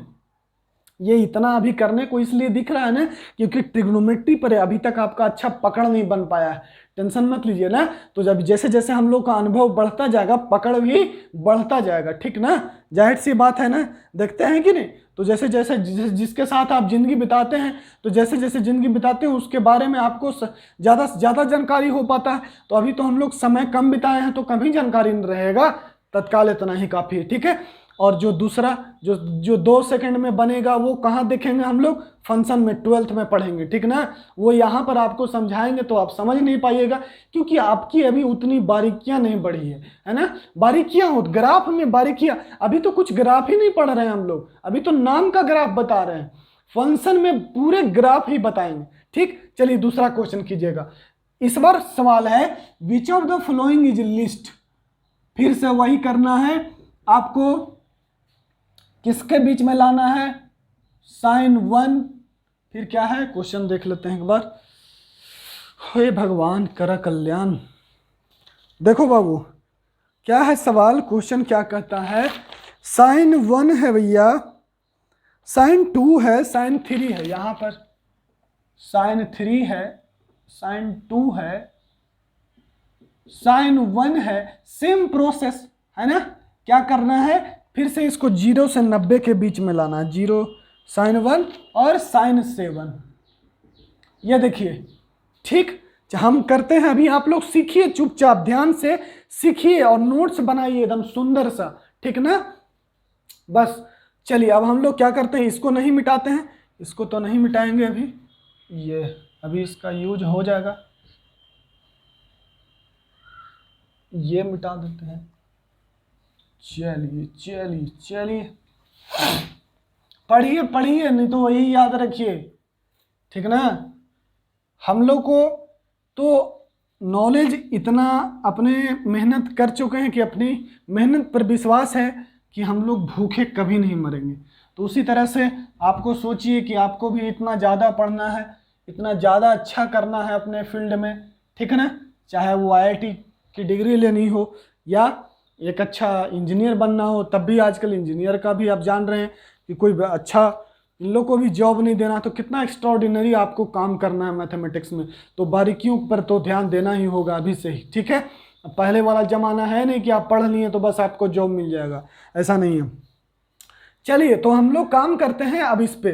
ये इतना अभी करने को इसलिए दिख रहा है ना क्योंकि ट्रिग्नोमेट्री पर अभी तक आपका अच्छा पकड़ नहीं बन पाया है। टेंशन मत लीजिए ना, तो जब जैसे जैसे हम लोग का अनुभव बढ़ता जाएगा पकड़ भी बढ़ता जाएगा, ठीक ना? जाहिर सी बात है ना, देखते हैं कि नहीं? तो जैसे जैसे जिसके साथ आप जिंदगी बिताते हैं, तो जैसे जैसे जिंदगी बिताते हैं उसके बारे में आपको ज़्यादा से ज़्यादा जानकारी हो पाता है। तो अभी तो हम लोग समय कम बिताए हैं तो कभी जानकारी नहीं रहेगा, तत्काल इतना ही काफ़ी है, ठीक है? और जो दूसरा जो 2 सेकंड में बनेगा वो कहाँ देखेंगे हम लोग? फंक्शन में 12th में पढ़ेंगे, ठीक ना? वो यहाँ पर आपको समझाएंगे तो आप समझ नहीं पाइएगा क्योंकि आपकी अभी उतनी बारीकियाँ नहीं बढ़ी है ना? बारीकियाँ हो ग्राफ में, बारीकियाँ अभी तो कुछ ग्राफ ही नहीं पढ़ रहे हैं हम लोग, अभी तो नाम का ग्राफ बता रहे हैं, फंक्शन में पूरे ग्राफ ही बताएंगे, ठीक? चलिए दूसरा क्वेश्चन कीजिएगा। इस बार सवाल है which of the following is list. फिर से वही करना है आपको, किसके बीच में लाना है? sin 1, फिर क्या है क्वेश्चन देख लेते हैं एक बार। हे भगवान करा कल्याण। देखो बाबू क्या है सवाल, क्वेश्चन क्या कहता है? sin 1 है भैया, sin 2 है, sin 3 है, यहाँ पर sin 3 है, sin 2 है, sin 1 है, सेम प्रोसेस है ना? क्या करना है? फिर से इसको 0 से 90 के बीच में लाना है, 0 sin 1 और sin 7, ये देखिए, ठीक? हम करते हैं अभी, आप लोग सीखिए चुपचाप, ध्यान से सीखिए और नोट्स बनाइए एकदम सुंदर सा, ठीक ना? बस चलिए अब हम लोग क्या करते हैं, इसको नहीं मिटाते हैं, इसको तो नहीं मिटाएंगे अभी, ये अभी इसका यूज हो जाएगा, ये मिटा देते हैं। चलिए चलिए चलिए पढ़िए पढ़िए, नहीं तो वही याद रखिए, ठीक ना? हम लोग को तो नॉलेज इतना अपने मेहनत कर चुके हैं कि अपनी मेहनत पर विश्वास है कि हम लोग भूखे कभी नहीं मरेंगे। तो उसी तरह से आपको सोचिए कि आपको भी इतना ज़्यादा पढ़ना है, इतना ज़्यादा अच्छा करना है अपने फील्ड में, ठीक है ना? चाहे वो IIT की डिग्री लेनी हो या एक अच्छा इंजीनियर बनना हो, तब भी आजकल इंजीनियर का भी आप जान रहे हैं कि कोई अच्छा इन लोग को भी जॉब नहीं देना, तो कितना एक्स्ट्राऑर्डिनरी आपको काम करना है मैथमेटिक्स में, तो बारीकियों पर तो ध्यान देना ही होगा अभी से ही, ठीक है? पहले वाला ज़माना है नहीं कि आप पढ़ लिए तो बस आपको जॉब मिल जाएगा, ऐसा नहीं है। चलिए तो हम लोग काम करते हैं अब इस पे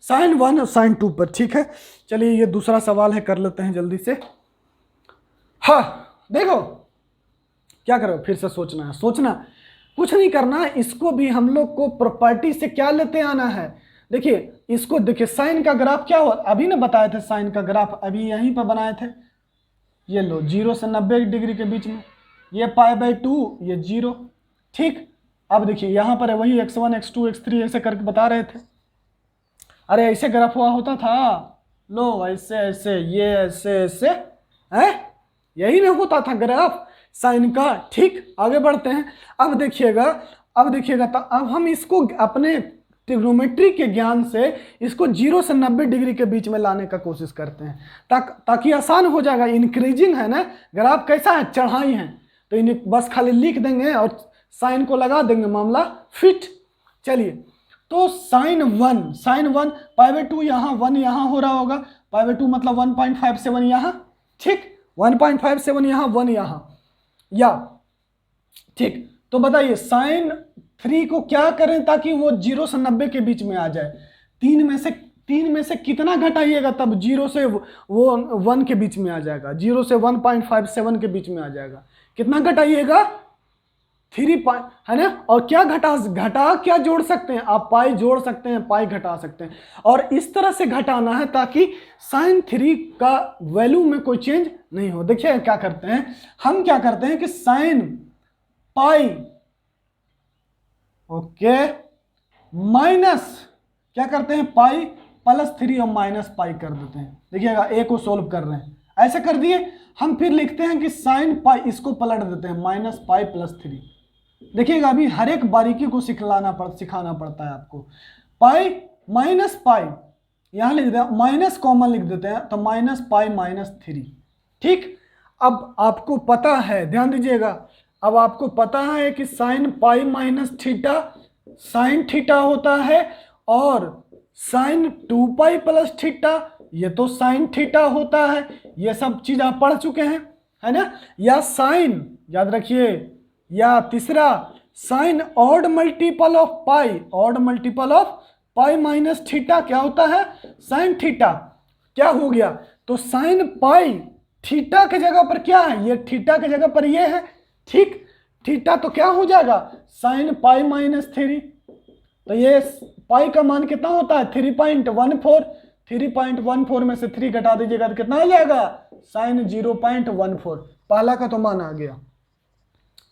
sin 1 और sin 2 पर, ठीक है? चलिए ये दूसरा सवाल है, कर लेते हैं जल्दी से। हाँ देखो क्या करो, फिर से सोचना है, सोचना कुछ नहीं करना, इसको भी हम लोग को प्रॉपर्टी से क्या लेते आना है। देखिए इसको देखिए, साइन का ग्राफ क्या हुआ, अभी ना बताए थे साइन का ग्राफ, अभी यहीं पर बनाए थे, ये लो 0 से 90 डिग्री के बीच में, ये π/2, ये 0, ठीक? अब देखिए यहाँ पर है वही x1 x2 x3 ऐसे करके बता रहे थे। अरे ऐसे ग्राफ हुआ होता था, लो ऐसे ऐसे, ये ऐसे ऐसे है, यही नहीं होता था ग्राफ साइन का, ठीक? आगे बढ़ते हैं। अब देखिएगा तो अब हम इसको अपने ट्रिग्नोमेट्री के ज्ञान से इसको 0 से 90 डिग्री के बीच में लाने का कोशिश करते हैं, ताकि आसान हो जाएगा। इंक्रीजिंग है ना ग्राफ, कैसा है? चढ़ाई है, तो इन्हें बस खाली लिख देंगे और साइन को लगा देंगे, मामला फिट। चलिए, तो साइन वन π/2 यहाँ 1 यहाँ हो रहा होगा, π/2 मतलब 1.57 यहाँ, ठीक, 1.57 यहाँ 1 यहाँ, या ठीक। तो बताइए साइन 3 को क्या करें ताकि वो 0 से 90 के बीच में आ जाए। 3 में से कितना घटाइएगा तब 0 से वो 1 के बीच में आ जाएगा, 0 से 1.57 के बीच में आ जाएगा। कितना घटाइएगा? 3 है ना। और क्या घटा क्या जोड़ सकते हैं आप? पाई जोड़ सकते हैं, पाई घटा सकते हैं। और इस तरह से घटाना है ताकि साइन 3 का वैल्यू में कोई चेंज नहीं हो। देखिए क्या करते हैं हम, क्या करते हैं कि साइन पाई ओके माइनस क्या करते हैं, पाई +3 और माइनस पाई कर देते हैं। देखिएगा ए को सोल्व कर रहे हैं, ऐसे कर दिए। हम फिर लिखते हैं कि साइन पाई, इसको पलट देते हैं, -पाई +3। देखिएगा अभी हर एक बारीकी को सिखाना पड़ता है आपको। पाई माइनस पाई यहां लिख दें, माइनस कॉमन लिख देते हैं, तो -पाई -3, ठीक। अब आपको पता है, ध्यान दीजिएगा, अब आपको पता है कि sine pi minus theta sine theta होता है, और साइन 2 प्लस थीटा ये तो साइन थीटा होता है। ये सब चीज आप पढ़ चुके हैं, है ना। या साइन, याद रखिए, या तीसरा sine odd multiple of pi minus theta क्या होता है, साइन थीटा। क्या हो गया? तो साइन पाई थीटा के जगह पर क्या है, ये थीटा के जगह पर ये है, ठीक। थीटा तो क्या हो जाएगा, साइन पाई -3। तो ये पाई का मान कितना होता है, 3.14। 3.14 में से 3 घटा दीजिएगा तो कितना आ जाएगा, साइन 0.14। पहला का तो मान आ गया,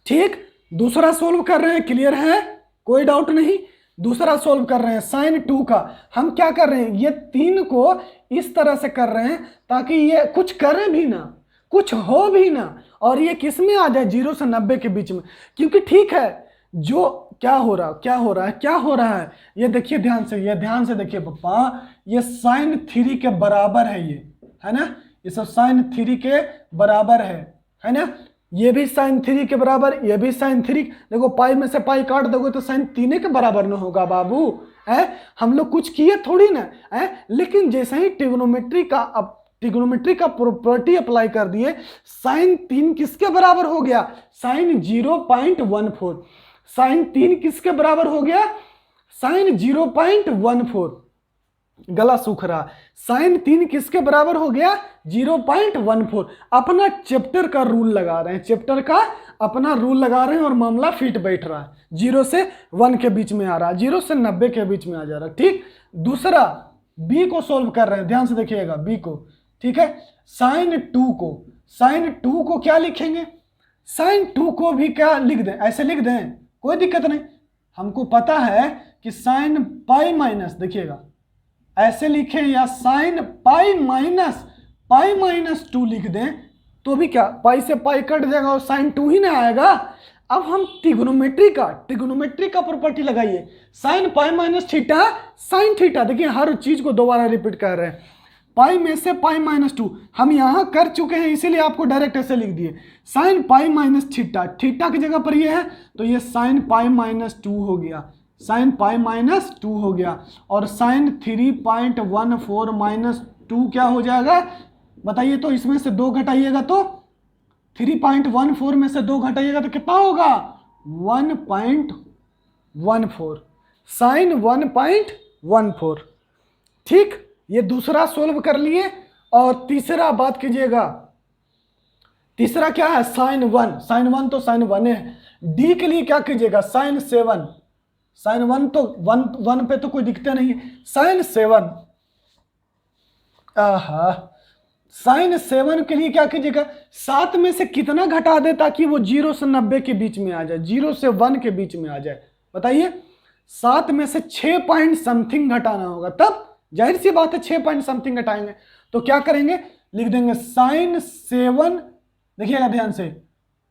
ठीक। दूसरा सोल्व कर रहे हैं, क्लियर है, कोई डाउट नहीं। दूसरा सोल्व कर रहे हैं साइन 2 का। हम क्या कर रहे हैं, ये 3 को इस तरह से कर रहे हैं ताकि ये कुछ करे भी ना, कुछ हो भी ना, और ये किस में आ जाए, 0 से 90 के बीच में। क्योंकि ठीक है, जो क्या हो रहा है, ये देखिए ध्यान से देखिए पप्पा, ये साइन 3 के बराबर है, ये है ना, ये सब साइन 3 के बराबर है ना। ये भी साइन 3 के बराबर, ये भी साइन 3। देखो पाई में से पाई काट दोगे तो साइन 3 के बराबर न होगा बाबू, है। हम लोग कुछ किए थोड़ी ना, है। लेकिन जैसे ही ट्रिग्नोमेट्री का प्रॉपर्टी अप्लाई कर दिए, साइन 3 किसके बराबर हो गया, साइन 0.14। साइन 3 किसके बराबर हो गया, साइन 0.14। गला सूख रहा, साइन 3 किसके बराबर हो गया, 0.14। अपना चैप्टर का रूल लगा रहे हैं, चैप्टर का अपना रूल लगा रहे हैं, और मामला फिट बैठ रहा है। 0 से 1 के बीच में आ रहा है, 0 से 90 के बीच में आ जा रहा है, ठीक। दूसरा बी को सोल्व कर रहे हैं, ध्यान से देखिएगा बी को, ठीक है। साइन 2 को क्या लिखेंगे, साइन 2 को भी क्या लिख दें, ऐसे लिख दें, कोई दिक्कत नहीं। हमको पता है कि साइन पाई माइनस, देखिएगा ऐसे लिखें, या साइन पाई माइनस 2 लिख दें, तो भी क्या, पाई से पाई कट जाएगा और साइन 2 ही ना आएगा। अब हम ट्रिग्नोमेट्री का प्रॉपर्टी लगाइए, sine pi minus theta sine theta. देखिए हर चीज को दोबारा रिपीट कर रहे हैं, पाई में से पाई -2 हम यहां कर चुके हैं, इसीलिए आपको डायरेक्ट ऐसे लिख दिए, साइन पाई माइनस थीटा की जगह पर ये है, तो ये साइन पाई -2 हो गया, साइन पाई -2 हो गया। और साइन 3.14 -2 क्या हो जाएगा, बताइए तो। इसमें से 2 घटाइएगा तो 3.14 में से 2 घटाइएगा तो कितना होगा, 1.14, साइन 1.14, ठीक। ये दूसरा सोल्व कर लिए। और तीसरा बात कीजिएगा, तीसरा क्या है, साइन 1 तो साइन 1 है। डी के लिए क्या कीजिएगा, साइन 7, साइन 1 तो 1 पे तो कोई दिखते नहीं है, साइन 7, साइन 7 के लिए क्या कीजिएगा, 7 में से कितना घटा दे ताकि वो 0 से 90 के बीच में आ जाए, 0 से 1 के बीच में आ जाए। बताइए, 7 में से 6 पॉइंट समथिंग घटाना होगा, तब जाहिर सी बात है 6 पॉइंट समथिंग घटाएंगे। तो क्या करेंगे, लिख देंगे साइन 7, देखिएगा ध्यान से,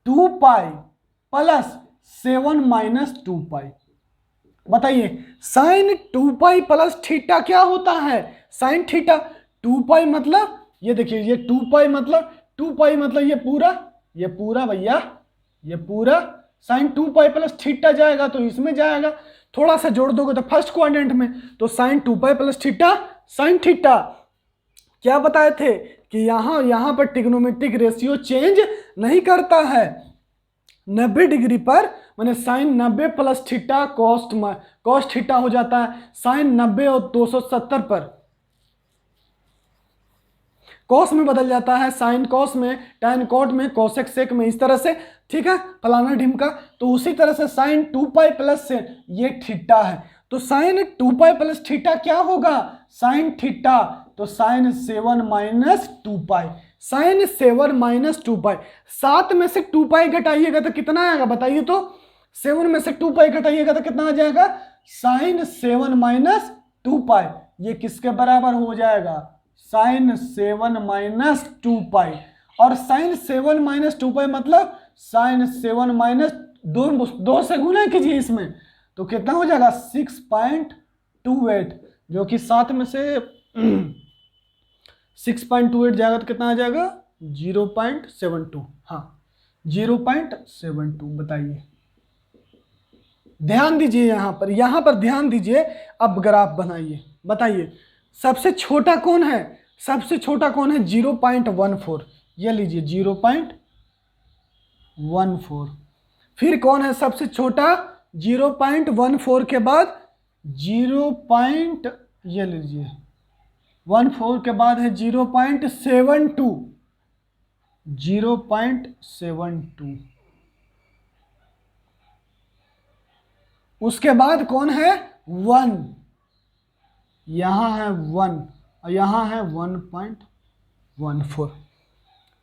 2 पाई प्लस 7 -2 पाई। बताइए साइन 2 पाई प्लस थीटा क्या होता है, साइन थीटा। 2 पाई मतलब ये देखिए, ये 2 पाई मतलब ये पूरा भैया, ये पूरा साइन 2 पाई प्लस थीटा जाएगा तो इसमें जाएगा, थोड़ा सा जोड़ दोगे तो फर्स्ट क्वाड्रेंट में, तो sine 2 pi plus theta sine theta. क्या बताए थे कि यहां पर ट्रिग्नोमेट्रिक रेशियो चेंज नहीं करता है। 90 डिग्री पर माने sine 90 plus theta cos theta हो जाता है, साइन 90 और 270 पर कॉस में बदल जाता है, साइन कॉस में, टैन कॉट में, कोसेक सेक में, इस तरह से, ठीक है, फलाना ढिमका। तो उसी तरह से साइन 2 पाई प्लस से ये थीटा है, तो साइन 2 पाई प्लस थीटा क्या होगा, साइन थीटा, तो साइन 7 माइनस 2 पाई, साइन 7 माइनस 2 पाई। 7 में से 2 पाई घटाइएगा तो कितना आएगा बताइए तो, 7 में से 2 पाई घटाइएगा तो कितना आ जाएगा, साइन 7 माइनस 2 पाई। ये किसके बराबर हो जाएगा, साइन 7 माइनस 2 पाई। और साइन 7 माइनस 2 पाई मतलब साइन 7 माइनस 2 से गुना कीजिए इसमें, तो कितना हो जाएगा 6.28, जो कि 7 में से 6.28 जाएगा तो कितना आ जाएगा 0.72, हाँ 0.72। बताइए, ध्यान दीजिए यहाँ पर ध्यान दीजिए। अब ग्राफ बनाइए, बताइए सबसे छोटा कौन है, सबसे छोटा कौन है 0.14, ये लीजिए 0.14। फिर कौन है सबसे छोटा 0.14 के बाद 0. ये लीजिए 14 के बाद है 0.72, 0.72। उसके बाद कौन है 1, यहां है 1 और यहां है 1.14।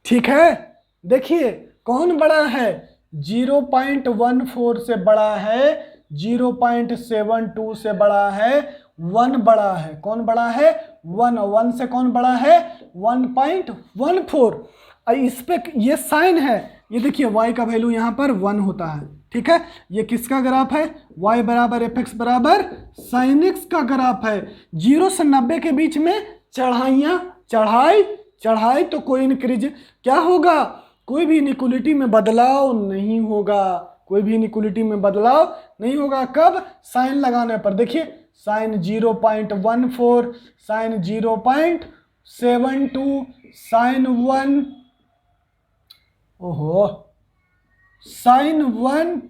ठीक है, देखिए कौन बड़ा है, 0.14 से बड़ा है, 0.72 से बड़ा है, 1 बड़ा है। कौन बड़ा है 1, 1 से कौन बड़ा है 1.14। इस पे ये साइन है, ये देखिए y का वैल्यू यहाँ पर 1 होता है, ठीक है। ये किसका ग्राफ है, y बराबर fx बराबर साइन x का ग्राफ है। 0 से 90 के बीच में चढ़ाई तो कोई इंक्रीज क्या होगा, कोई भी इनइक्वालिटी में बदलाव नहीं होगा, कोई भी इनइक्वालिटी में बदलाव नहीं होगा। कब, साइन लगाने पर। देखिए साइन 0.14, साइन 0.72, साइन 1, ओहो साइन 1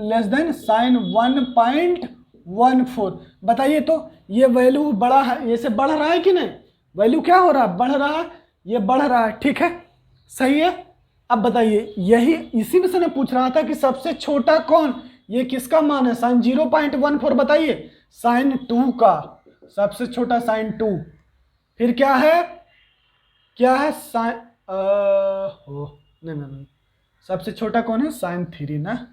लेस देन साइन 1.14। बताइए तो ये वैल्यू बड़ा है, ये से बढ़ रहा है कि नहीं, वैल्यू क्या हो रहा है, बढ़ रहा है, ये बढ़ रहा है, ठीक है, सही है। अब बताइए, यही इसी में से मैं पूछ रहा था कि सबसे छोटा कौन, ये किसका मान है, साइन 0.14। बताइए साइन 2 का, सबसे छोटा साइन 2। फिर क्या है साइन नहीं, सबसे छोटा कौन है, साइन 3 ना,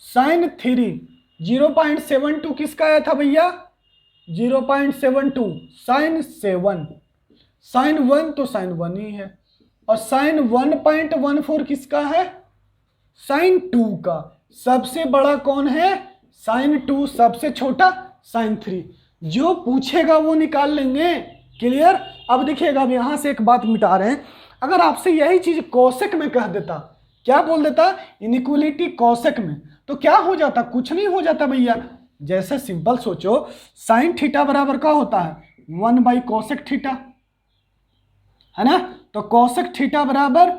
साइन 3। 0.72 किसका आया था भैया, 0.72 साइन 7, साइन 1 तो साइन 1 ही है, और साइन 1.14 किसका है, साइन 2 का। सबसे बड़ा कौन है, साइन 2, सबसे छोटा साइन 3। जो पूछेगा वो निकाल लेंगे, क्लियर। अब देखिएगा, अब यहां से एक बात मिटा रहे हैं, अगर आपसे यही चीज कोसेक में कह देता, क्या बोल देता, इनइक्वालिटी कोसेक में, तो क्या हो जाता, कुछ नहीं हो जाता भैया। जैसे सिंपल सोचो, साइन थीटा बराबर क्या होता है 1/कोसेक थीटा, है ना, तो कोसेक थीटा बराबर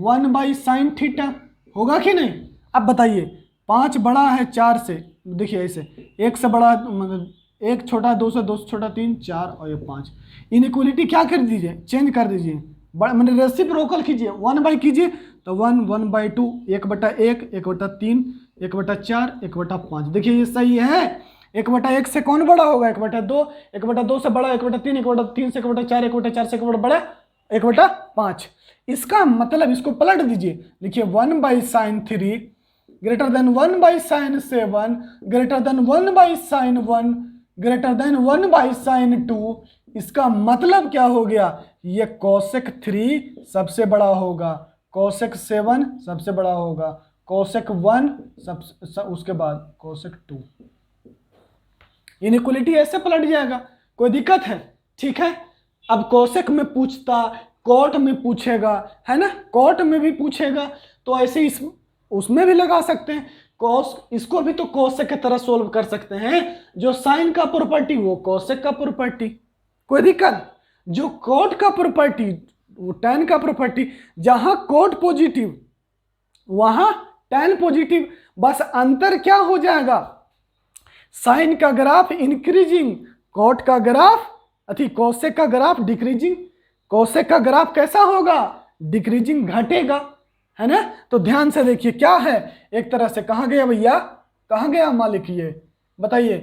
1/साइन थीटा होगा कि नहीं। अब बताइए 5 बड़ा है 4 से, देखिए ऐसे 1 से बड़ा, मतलब 1 छोटा, 2 से 2 से छोटा 3, 4 और ये 5। इनइक्वालिटी क्या कर दीजिए, चेंज कर दीजिए, मतलब रेसिप्रोकल कीजिए, 1 कीजिए तो 1, 1/2, 1/1, 1/3, 1/4, 1/5। देखिए ये सही है। 1/1 से कौन बड़ा होगा, 1/2, 1/2 से बड़ा, 1/3, 1/3 से 1/4, 1/4 से बड़ा 1/5। इसका मतलब इसको पलट दीजिए, लिखिए 1/साइन 3 ग्रेटर देन 1/साइन 7 ग्रेटर देन 1/साइन 1 ग्रेटर देन 1/साइन 2। इसका मतलब क्या हो गया, ये कोसेक 3 सबसे बड़ा होगा, कोसेक 7 सबसे बड़ा होगा, कोसेक 1 उसके बाद कोसेक 2। इनइक्वालिटी ऐसे पलट जाएगा, कोई दिक्कत है, ठीक है। अब कोसेक में पूछता, कॉट में पूछेगा, है ना, कॉट में भी पूछेगा, तो ऐसे इस उसमें भी लगा सकते हैं। कॉस, इसको भी तो कोसेक की तरह सोल्व कर सकते हैं। जो साइन का प्रॉपर्टी वो कोसेक का प्रॉपर्टी, कोई दिक्कत। जो कोट का प्रॉपर्टी वो टैन का प्रॉपर्टी। जहां कोट पॉजिटिव वहां टैन पॉजिटिव, बस अंतर क्या हो जाएगा, साइन का ग्राफ इंक्रीजिंग, कोट का ग्राफ कोसेक का ग्राफ डिक्रीजिंग। कोसेक का ग्राफ कैसा होगा, डिक्रीजिंग, घटेगा, है ना। तो ध्यान से देखिए क्या है, एक तरह से कहां गया भैया, कहां गया मालिक, ये बताइए।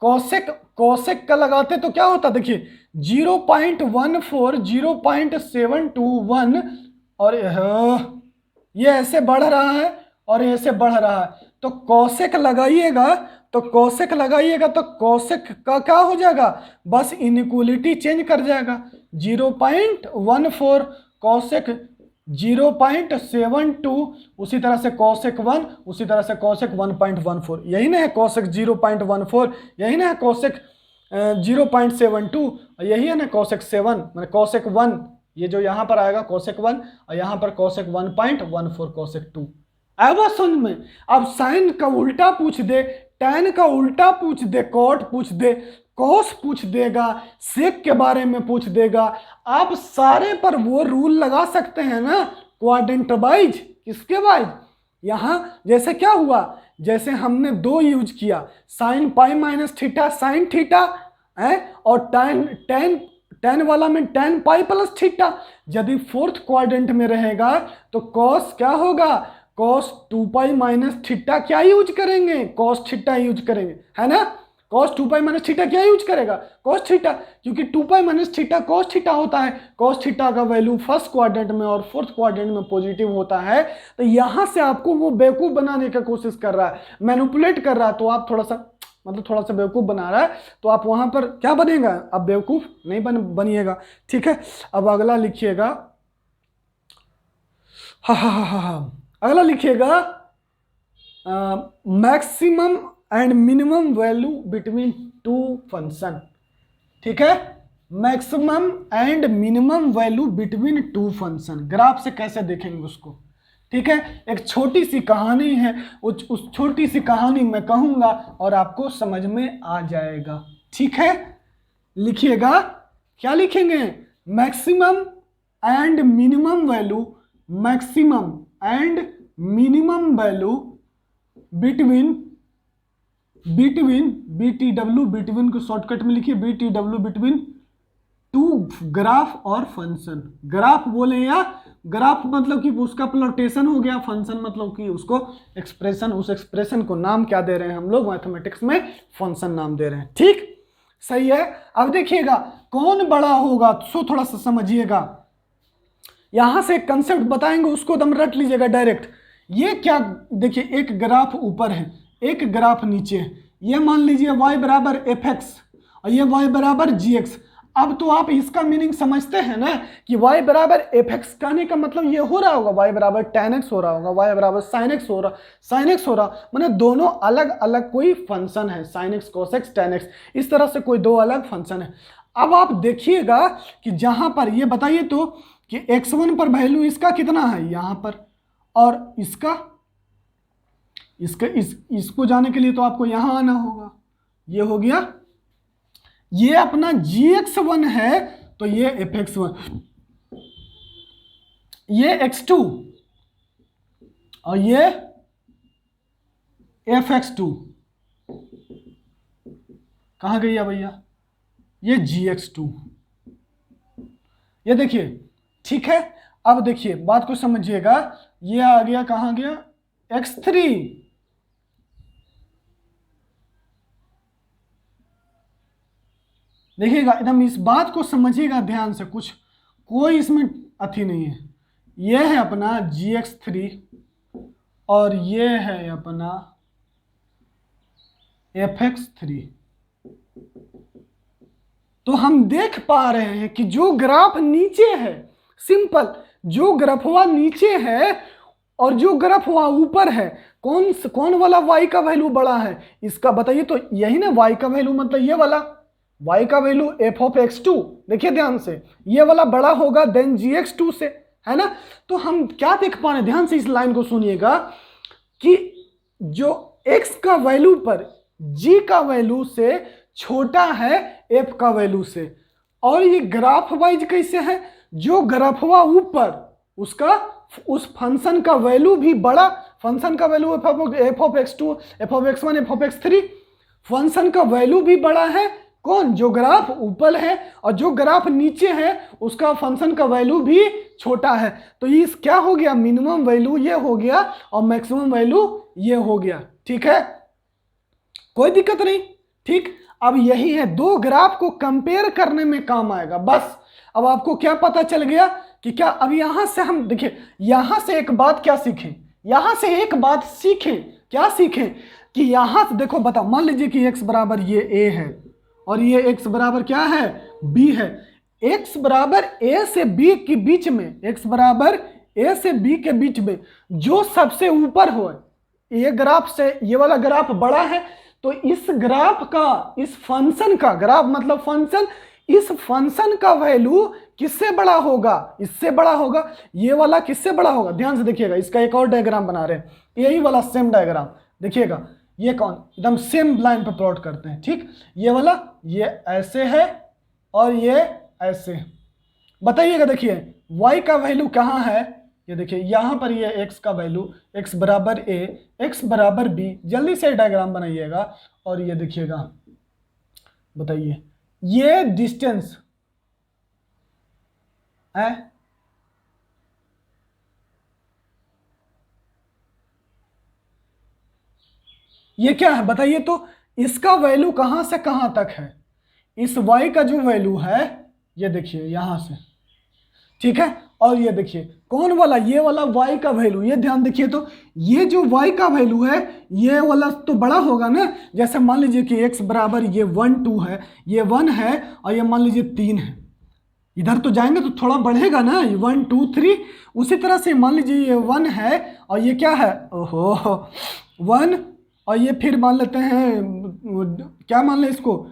कोसेक का लगाते तो क्या होता, देखिए 0.14 0.721 और ये ऐसे बढ़ रहा है और ऐसे बढ़ रहा है। तो कोसेक लगाइएगा तो कोसेक का क्या हो जाएगा, बस इनइक्वलिटी चेंज कर जाएगा। 0.14 कोसेक 0.72, उसी तरह से कोसेक 1, उसी तरह से कोसेक 1.14, यही ना है कोसेक 0.14, यही ना है कोसेक 0.72, यही है ना कोसेक 7, मतलब कोसेक 1, ये जो यहाँ पर आएगा कोसेक 1 और यहाँ पर कोसेक 1.14 कोसेक 2। आएगा समझ में। अब साइन का उल्टा पूछ दे, टैन का उल्टा पूछ दे, कॉट पूछ दे, कॉस पूछ देगा, सेक के बारे में पूछ देगा, आप सारे पर वो रूल लगा सकते हैं ना, क्वाड्रेंट वाइज। किसके वाइज, यहां जैसे क्या हुआ, जैसे हमने 2 यूज किया, sine pi minus theta sine theta है, और टैन वाला में टैन पाई प्लस थीटा। यदि फोर्थ क्वाड्रेंट में रहेगा तो कॉस क्या होगा, कॉस 2 पाई माइनस थीटा क्या यूज करेंगे, कॉस थीटा यूज करेंगे, है ना। कॉस 2 पाई माइनस थीटा क्या यूज करेगा, कॉस थीटा, क्योंकि 2 पाई माइनस थीटा कॉस थीटा होता है। कॉस थीटा का वैल्यू फर्स्ट क्वाड्रेंट में और फोर्थ क्वाड्रेंट में पॉजिटिव होता है। तो यहां से आपको वो बेवकूफ बनाने की कोशिश कर रहा है, मैनिपुलेट कर रहा है, तो आप थोड़ा सा बेवकूफ बना रहा है, तो आप वहां पर क्या बनेगा, अब बेवकूफ नहीं बनिएगा। ठीक है, अब अगला लिखिएगा, अगला लिखिएगा maximum and minimum value between 2 function. ठीक है, maximum and minimum value between 2 function, graph से कैसे देखेंगे उसको। ठीक है, एक छोटी सी कहानी है, उस छोटी सी कहानी मैं कहूंगा और आपको समझ में आ जाएगा। ठीक है, लिखिएगा, क्या लिखेंगे, maximum and minimum value, maximum and minimum value between BTW, between को शॉर्टकट में लिखिए BTW, बिटवीन 2 ग्राफ और फंक्शन। ग्राफ बोले या ग्राफ मतलब कि उसका प्लॉटेशन हो गया, फंक्शन मतलब कि उसको एक्सप्रेशन, उस एक्सप्रेशन को नाम क्या दे रहे हैं हम लोग मैथमेटिक्स में, फंक्शन नाम दे रहे हैं। ठीक, सही है। अब देखिएगा कौन बड़ा होगा, सो थोड़ा सा समझिएगा, यहां से एक कंसेप्ट बताएंगे, उसको दम रट लीजिएगा डायरेक्ट। ये क्या, देखिए एक ग्राफ ऊपर है, एक ग्राफ नीचे है, ये मान लीजिए y बराबर fx और ये y बराबर gx। अब तो आप इसका मीनिंग समझते हैं ना कि y बराबर fx कहने का मतलब ये हो रहा होगा y बराबर tan x हो रहा होगा, y बराबर sin x हो रहा, माने दोनों अलग अलग कोई फंक्शन है, sin x cos x tan x, इस तरह से कोई 2 अलग फंक्शन है। अब आप देखिएगा कि जहां पर ये बताइए तो कि x1 पर वैल्यू इसका कितना है यहां पर, और इसको जाने के लिए तो आपको यहां आना होगा, ये हो गया, ये अपना gx1 है तो ये fx1, ये x2 और ये fx2, कहां गई भैया, ये gx2, ये देखिए। ठीक है, अब देखिए बात को समझिएगा, ये आ गया, कहां गया, x3, देखिएगा एकदम इस बात को समझिएगा ध्यान से, कुछ कोई इसमें अथी नहीं है। यह है अपना gx3 और ये है अपना fx3। तो हम देख पा रहे हैं कि जो ग्राफ नीचे है, सिंपल, जो ग्राफवा नीचे है और जो ग्राफवा ऊपर है, कौन वाला y का वैल्यू बड़ा है, इसका बताइए। तो यही ना y का वैल्यू, मतलब ये वाला y का वैल्यू f ऑफ x2, देखिए ध्यान से, ये वाला बड़ा होगा देन gx2 से, है ना। तो हम क्या देख पा रहे हैं, ध्यान से इस लाइन को सुनिएगा, कि जो x का वैल्यू पर g का वैल्यू से छोटा है f का वैल्यू से। और ये ग्राफ वाइज कैसे है, जो ग्राफवा ऊपर उसका उस फंक्शन का वैल्यू भी बड़ा, फंक्शन का value f of x2 f of x1 f of x3, function का वैल्यू भी बड़ा है कौन, जो ग्राफ ऊपर है, और जो ग्राफ नीचे है उसका फंक्शन का वैल्यू भी छोटा है। तो ये क्या हो गया, मिनिमम वैल्यू ये हो गया और मैक्सिमम वैल्यू ये हो गया। ठीक है, कोई दिक्कत नहीं। ठीक, अब यही है, दो ग्राफ को कंपेयर करने में काम आएगा बस। अब आपको क्या पता चल गया कि क्या, अब यहां से हम देखिए, यहां से एक बात क्या सीखें, यहां से एक बात सीखें, क्या सीखें कि यहां से देखो, बताओ, मान लीजिए कि x बराबर ये a है और ये x बराबर क्या है, b है। x बराबर a से b के बीच में, x बराबर a से b के बीच में जो सबसे ऊपर हो, ये ग्राफ से ये वाला ग्राफ बड़ा है, तो इस ग्राफ का, इस फंक्शन का, ग्राफ मतलब फंक्शन, इस फंक्शन का वैल्यू किससे बड़ा होगा, इससे बड़ा होगा। ये वाला किससे बड़ा होगा, ध्यान से देखिएगा, इसका एक और डायग्राम बना रहे हैं, यही वाला सेम डायग्राम देखिएगा, ये कौन, एकदम सेम लाइन पे प्लॉट करते हैं। ठीक, ये वाला ये ऐसे है और ये ऐसे, बताइएगा। देखिए y का वैल्यू कहाँ है, ये देखिए यहाँ पर ये x का वैल्यू, x बराबर a, x बराबर b, जल्दी से डायग्राम बनाइएगा। और ये देखिएगा, बताइए ये डिस्टेंस है, ये क्या है बताइए तो, इसका वैल्यू कहां से कहां तक है, इस y का जो वैल्यू है ये देखिए यहां से, ठीक है। और ये देखिए कौन वाला, ये वाला y का वैल्यू, ये ध्यान देखिए तो, ये जो y का वैल्यू है ये वाला तो बड़ा होगा ना। जैसे मान लीजिए कि x बराबर ये 1 2 है, ये 1 है और ये मान लीजिए 3 है, इधर तो जाएंगे तो थोड़ा बढ़ेगा ना, 1 2 3। उसी तरह से मान लीजिए ये 1 है और ये क्या है, ओहो 1, और ये फिर मान लेते हैं, क्या मान लें इसको,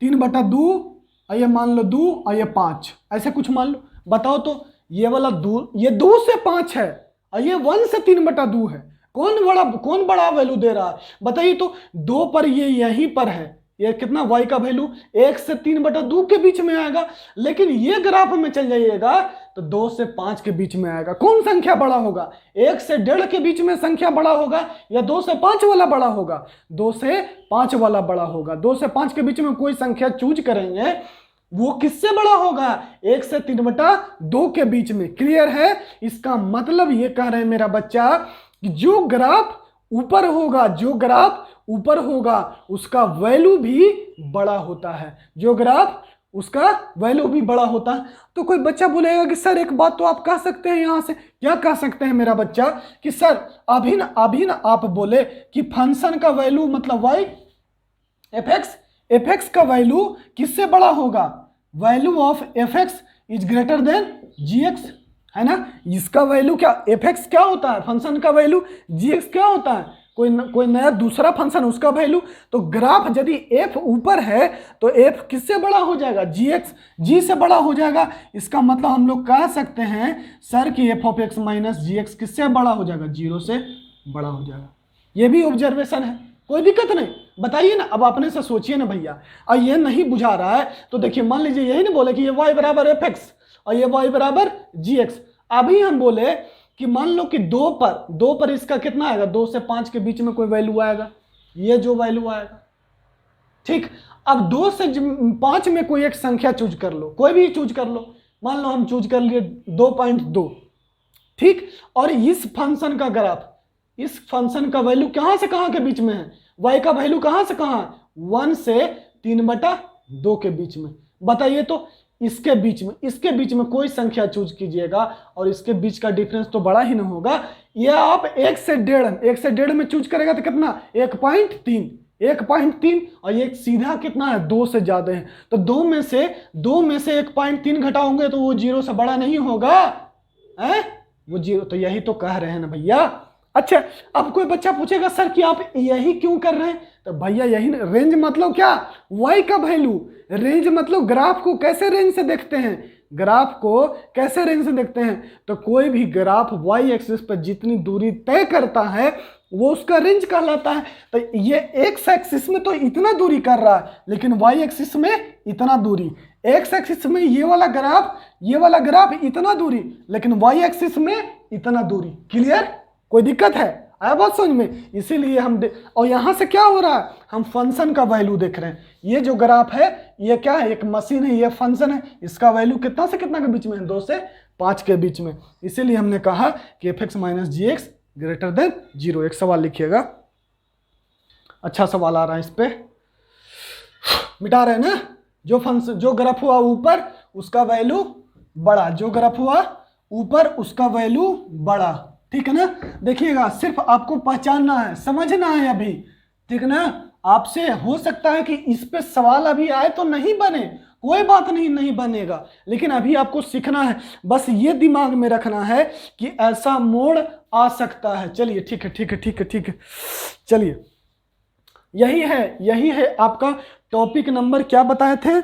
3/2, और ये मान लो 2 और ये 5, ऐसे कुछ मान लो। बताओ तो, ये वाला 2, ये 2 से 5 है और ये 1 से 3/2 है, कौन बड़ा वैल्यू दे रहा है बताइए तो। 2 पर ये यहीं पर है, ये कितना y का वैल्यू 1 से 3/2 के बीच में आएगा, लेकिन ये ग्राफ में चल जाइएगा तो 2 से 5 के बीच में आएगा। कौन संख्या बड़ा होगा, 1 से 1.5 के बीच में संख्या बड़ा होगा या 2 से 5 वाला बड़ा होगा, 2 से 5 वाला बड़ा होगा। 2 से 5 के बीच में कोई संख्या चूज करेंगे, वो किससे बड़ा होगा, 1 से 3/2 के बीच में। क्लियर है, इसका मतलब ये कह रहे हैं मेरा बच्चा कि जो ग्राफ ऊपर होगा, जो ग्राफ ऊपर होगा उसका वैल्यू भी बड़ा होता है, जो ग्राफ उसका वैल्यू भी बड़ा होता है। तो कोई बच्चा बोलेगा कि सर एक बात तो आप कह सकते हैं, यहां से क्या कह सकते हैं मेरा बच्चा कि सर अभी ना आप बोले कि फंक्शन का वैल्यू मतलब y f(x) का वैल्यू किससे बड़ा होगा, value of f(x) is greater then gx, है ना। इसका वैल्यू क्या, f(x) क्या होता है, फंक्शन का वैल्यू, gx क्या होता है, कोई नया दूसरा फंक्शन उसका वैल्यू। तो ग्राफ यदि f ऊपर है तो f किससे बड़ा हो जाएगा, g से बड़ा हो जाएगा। इसका मतलब हम लोग कह सकते हैं सर कि f(x) - gx किससे बड़ा हो जाएगा, 0 से बड़ा हो जाएगा। ये भी ऑब्जर्वेशन है, कोई दिक्कत नहीं, बताइए ना। अब अपने से सोचिए ना भैया, और ये नहीं बुझा रहा है तो देखिए, मान लीजिए यही नहीं बोले कि ये y बराबर f(x) और ये y बराबर gx। अभी हम बोले कि मान लो कि 2 पर इसका कितना आएगा, 2 से 5 के बीच में कोई वैल्यू आएगा, ये जो वैल्यू आएगा, ठीक। अब 2 से 5 में कोई एक संख्या चूज कर लो, कोई भी चूज कर लो, मान लो हम चूज कर लिए 2.2, ठीक। और इस फंक्शन का ग्राफ, इस फंक्शन का वैल्यू कहां से कहां के बीच में है, y का वैल्यू कहां से कहां, 1 से 3/2 के बीच में। बताइए तो, इसके बीच में कोई संख्या चूज कीजिएगा और इसके बीच का डिफरेंस तो बड़ा ही ना होगा। ये आप 1 से 1.5 में चूज करेगा तो कितना, 1.3, और ये सीधा कितना है, 2 से ज्यादा है। तो 2 में से 1.3 घटाओगे तो वो 0 से बड़ा नहीं होगा, है वो 0। तो यही तो कह रहे हैं ना भैया। अच्छा, अब कोई बच्चा पूछेगा सर कि आप यही क्यों कर रहे हैं, तो भैया यही रेंज मतलब क्या, y का वैल्यू, रेंज मतलब ग्राफ को कैसे रेंज से देखते हैं, ग्राफ को कैसे रेंज से देखते हैं। तो कोई भी ग्राफ y एक्सिस पर जितनी दूरी तय करता है वो उसका रेंज कहलाता है। तो ये एक्स एक्सिस में तो इतना दूरी कर रहा है, लेकिन वाई एक्सिस में इतना दूरी। एक्स एक्सिस में ये वाला ग्राफ इतना दूरी, लेकिन वाई एक्सिस में इतना दूरी। क्लियर? कोई दिक्कत है? आया बात समझ में? इसीलिए हम और यहाँ से क्या हो रहा है, हम फंक्शन का वैल्यू देख रहे हैं। ये जो ग्राफ है ये क्या है, एक मशीन है, ये फंक्शन है। इसका वैल्यू कितना से कितना के बीच में है, 2 से 5 के बीच में। इसीलिए हमने कहा कि fx माइनस जी एक्स ग्रेटर देन 0। एक सवाल लिखिएगा, अच्छा सवाल आ रहा है, इस पे मिटा रहे हैं ना। जो फंक्शन, जो ग्राफ हुआ ऊपर उसका वैल्यू बड़ा, जो ग्राफ हुआ ऊपर उसका वैल्यू बड़ा, ठीक है ना। देखिएगा, सिर्फ आपको पहचानना है, समझना है अभी, ठीक है ना। आपसे हो सकता है कि इस पे सवाल अभी आए तो नहीं बने, कोई बात नहीं, नहीं बनेगा, लेकिन अभी आपको सीखना है। बस ये दिमाग में रखना है कि ऐसा मोड़ आ सकता है। चलिए ठीक है, ठीक है, ठीक है, ठीक है। चलिए, यही है आपका टॉपिक नंबर क्या बताए थे,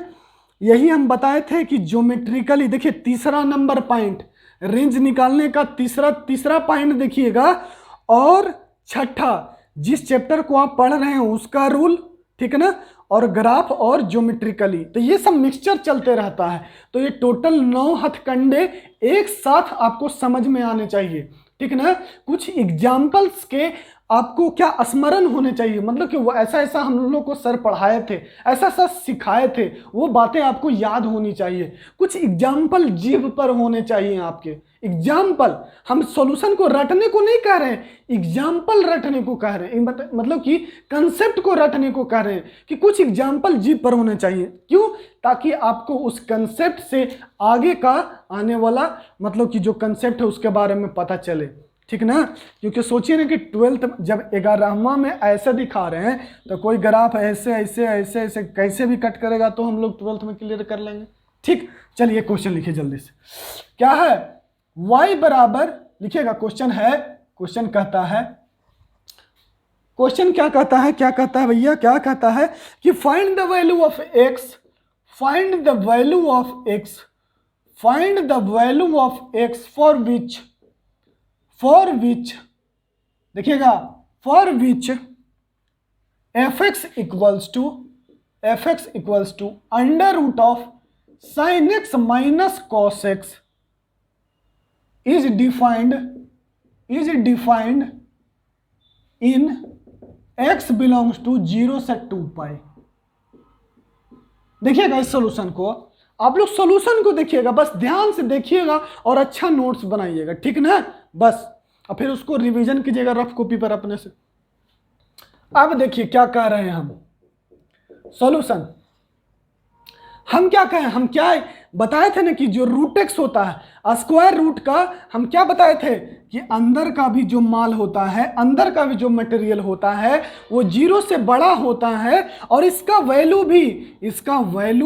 यही हम बताए थे कि ज्योमेट्रिकली, देखिए तीसरा नंबर पॉइंट, रेंज निकालने का तीसरा पॉइंट देखिएगा, और छठा जिस चैप्टर को आप पढ़ रहे हैं उसका रूल, ठीक है ना, और ग्राफ और ज्योमेट्रिकली, तो ये सब मिक्सचर चलते रहता है। तो ये टोटल 9 हथकंडे एक साथ आपको समझ में आने चाहिए, ठीक है ना। कुछ एग्जाम्पल्स के आपको क्या स्मरण होने चाहिए, मतलब कि वो ऐसा हम लोग को सर पढ़ाए थे, ऐसा सिखाए थे, वो बातें आपको याद होनी चाहिए। कुछ एग्जाम्पल जीभ पर होने चाहिए आपके। एग्जाम्पल, हम सॉल्यूशन को रटने को नहीं कह रहे हैं, एग्जाम्पल रटने को कह रहे हैं, मतलब कि कंसेप्ट को रटने को कह रहे हैं कि कुछ एग्जाम्पल जीभ पर होने चाहिए। क्यों? ताकि आपको उस कंसेप्ट से आगे का आने वाला, मतलब कि जो कंसेप्ट है उसके बारे में पता चले, ठीक ना। क्योंकि सोचिए ना कि 12th जब 11वां में ऐसे दिखा रहे हैं, तो कोई ग्राफ ऐसे ऐसे ऐसे ऐसे कैसे भी कट करेगा तो हम लोग 12th में क्लियर कर लेंगे, ठीक। चलिए क्वेश्चन लिखिए जल्दी से, क्या है, y बराबर, लिखिएगा क्वेश्चन है, क्वेश्चन कहता है, क्वेश्चन क्या कहता है, क्या कहता है भैया, क्या कहता है कि find the value of x, find the value of x, find the value of x for which देखिएगा, for which fx equals to under root of sin x minus cos x is defined in x belongs to 0 से 2 पाई। देखिएगा इस solution को, आप लोग solution को देखिएगा, बस ध्यान से देखिएगा और अच्छा नोट्स बनाइएगा, ठीक ना। बस, और फिर उसको रिवीजन कीजिएगा रफ कॉपी पर अपने से। अब देखिए क्या कह रहे हैं हम, सॉल्यूशन हम क्या कहें, हम क्या बताए थे ना कि जो रूट एक्स होता है स्क्वायर रूट का, हम क्या बताए थे कि अंदर का भी जो माल होता है, अंदर का भी जो मटेरियल होता है वो 0 से बड़ा होता है, और इसका वैल्यू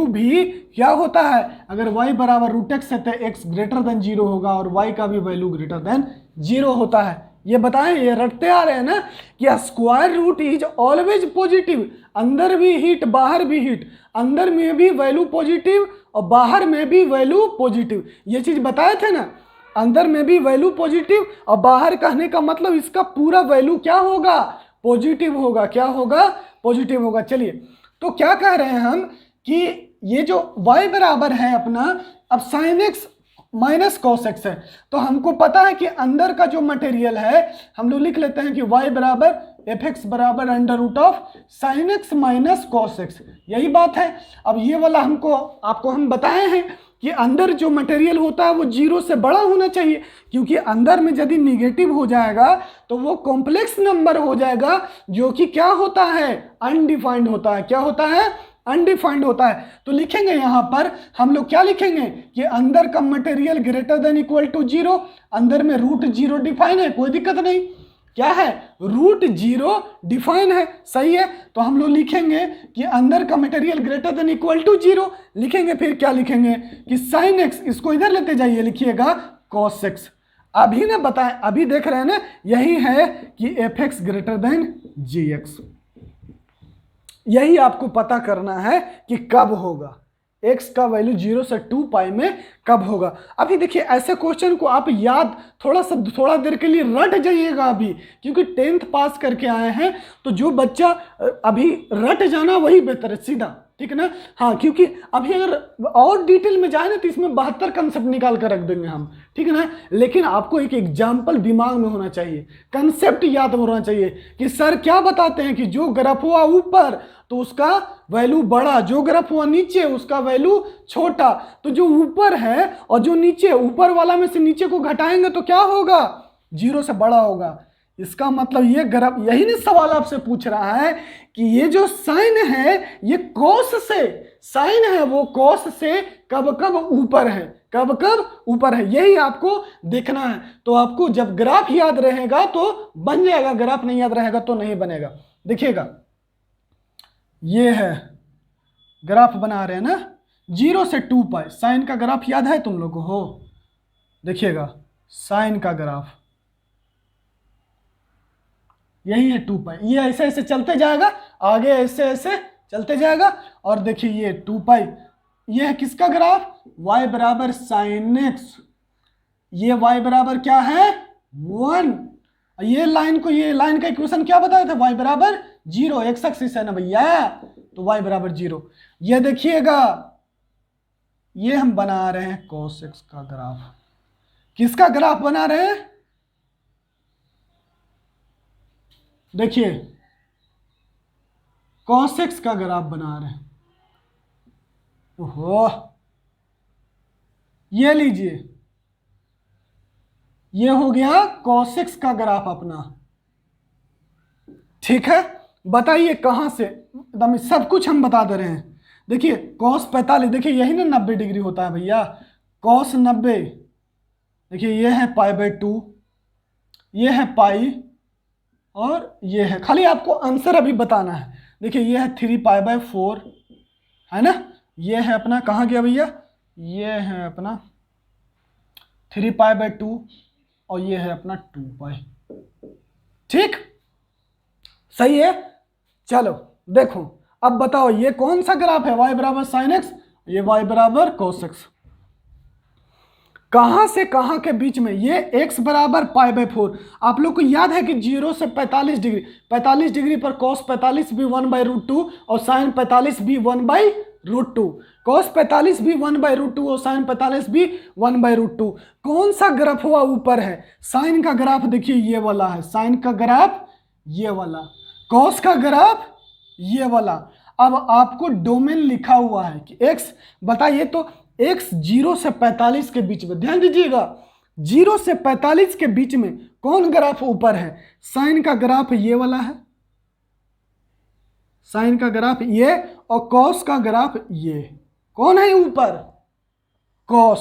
भी क्या होता है, अगर y बराबर रूट एक्स है तो x ग्रेटर देन 0 होगा, और y का भी वैल्यू ग्रेटर देन 0 होता है। ये बताएं, ये रटते आ रहे हैं ना कि square root is always positive, अंदर भी हीट बाहर भी हीट, अंदर में भी वैल्यू पॉजिटिव और बाहर में भी वैल्यू पॉजिटिव, ये चीज बताए थे ना। अंदर में भी वैल्यू पॉजिटिव और बाहर कहने का मतलब इसका पूरा वैल्यू क्या होगा, पॉजिटिव होगा। क्या होगा? पॉजिटिव होगा। चलिए, तो क्या कह रहे हैं हम कि ये जो y बराबर है अपना, अब sin x minus cos x है, तो हमको पता है कि अंदर का जो मटेरियल है, हम लोग लिख लेते हैं कि y बराबर fx बराबर under root of sin x minus cos x, यही बात है। अब ये वाला आपको हम बताए हैं कि अंदर जो मटेरियल होता है वो 0 से बड़ा होना चाहिए, क्योंकि अंदर में यदि निगेटिव हो जाएगा तो वो कॉम्प्लेक्स नंबर हो जाएगा, जो कि क्या होता है, अनडिफाइंड होता है। क्या होता है? अनडिफाइंड होता है। तो लिखेंगे यहां पर हम लोग क्या लिखेंगे कि अंदर का material greater than equal to 0, अंदर में रूट 0 डिफाइन है, कोई दिक्कत नहीं। क्या है? रूट 0 डिफाइन है, सही है। तो हम लोग लिखेंगे कि अंदर का material greater than equal to 0 लिखेंगे। फिर क्या लिखेंगे कि sin x, इसको इधर लेते जाइए, लिखिएगा cos x। अभी ना बताएं, अभी देख रहे हैं ना, यही है कि fx ग्रेटर देन gx, यही आपको पता करना है कि कब होगा। x का वैल्यू 0 से 2 पाई में कब होगा। अभी देखिए ऐसे क्वेश्चन को आप याद थोड़ा देर के लिए रट जाइएगा अभी, क्योंकि 10th पास करके आए हैं, तो जो बच्चा अभी रट जाना वही बेहतर है सीधा, ठीक है ना। हाँ, क्योंकि अभी अगर और डिटेल में जाए ना तो इसमें 72 कंसेप्ट निकाल कर रख देंगे हम, ठीक है ना। लेकिन आपको एक एग्जाम्पल दिमाग में होना चाहिए, कंसेप्ट याद होना चाहिए कि सर क्या बताते हैं कि जो ग्राफ हुआ ऊपर तो उसका वैल्यू बड़ा, जो ग्राफ हुआ नीचे उसका वैल्यू छोटा। तो जो ऊपर है और जो नीचे, ऊपर वाला में से नीचे को घटाएंगे तो क्या होगा, 0 से बड़ा होगा। इसका मतलब ये ग्राफ, यही नहीं सवाल आपसे पूछ रहा है कि ये जो साइन है ये कॉस से, साइन है वो कॉस से कब कब ऊपर है, कब कब ऊपर है, यही आपको देखना है। तो आपको जब ग्राफ याद रहेगा तो बन जाएगा, ग्राफ नहीं याद रहेगा तो नहीं बनेगा। देखिएगा ये है ग्राफ बना रहे हैं ना, 0 से 2 पाई, साइन का ग्राफ याद है तुम लोग को हो। देखिएगा साइन का ग्राफ यही है 2 पाई, ये ऐसे ऐसे चलते जाएगा आगे, ऐसे ऐसे चलते जाएगा। और देखिए ये 2 पाई, ये है किसका ग्राफ, y बराबर साइन एक्स, ये y बराबर क्या है 1। ये लाइन को, ये लाइन का इक्वेशन क्या बताया था, y बराबर 0, एक्स एक्सिस है ना भैया, तो y बराबर 0। ये देखिएगा ये हम बना रहे हैं cos x का ग्राफ, किसका ग्राफ बना रहे हैं, देखिए cos x का ग्राफ बना रहे हैं। ओहो, ये लीजिए ये हो गया cos x का ग्राफ अपना, ठीक है। बताइए कहां से, एकदम सब कुछ हम बता दे रहे हैं। देखिए cos 45, देखिए यही ना 90 डिग्री होता है भैया, cos 90, देखिए ये है π/2, ये है पाई, और ये है, खाली आपको आंसर अभी बताना है। देखिए ये है 3π/4 है ना, ये है अपना, कहाँ गया भैया, ये है अपना 3π/2 और ये है अपना 2 पाई, ठीक सही है। चलो देखो अब बताओ ये कौन सा ग्राफ है, y बराबर साइन एक्स, ये y बराबर cos x, कहां से कहां के बीच में, ये x बराबर π/4। आप लोग को याद है कि 0 से 45 डिग्री, 45 डिग्री पर cos 45 भी 1/√2 और sin 45 भी 1/√2, cos 45 भी 1/√2 और sin 45 भी 1/√2। कौन सा ग्राफ हुआ ऊपर है, साइन का ग्राफ देखिए ये वाला है, साइन का ग्राफ ये वाला, cos का ग्राफ ये वाला। अब आपको डोमेन लिखा हुआ है कि x, बताइए तो x 0 से 45 के बीच में, ध्यान दीजिएगा 0 से 45 के बीच में कौन ग्राफ ऊपर है, साइन का ग्राफ ये वाला है, साइन का ग्राफ ये, और cos का ग्राफ ये, कौन है ऊपर, cos,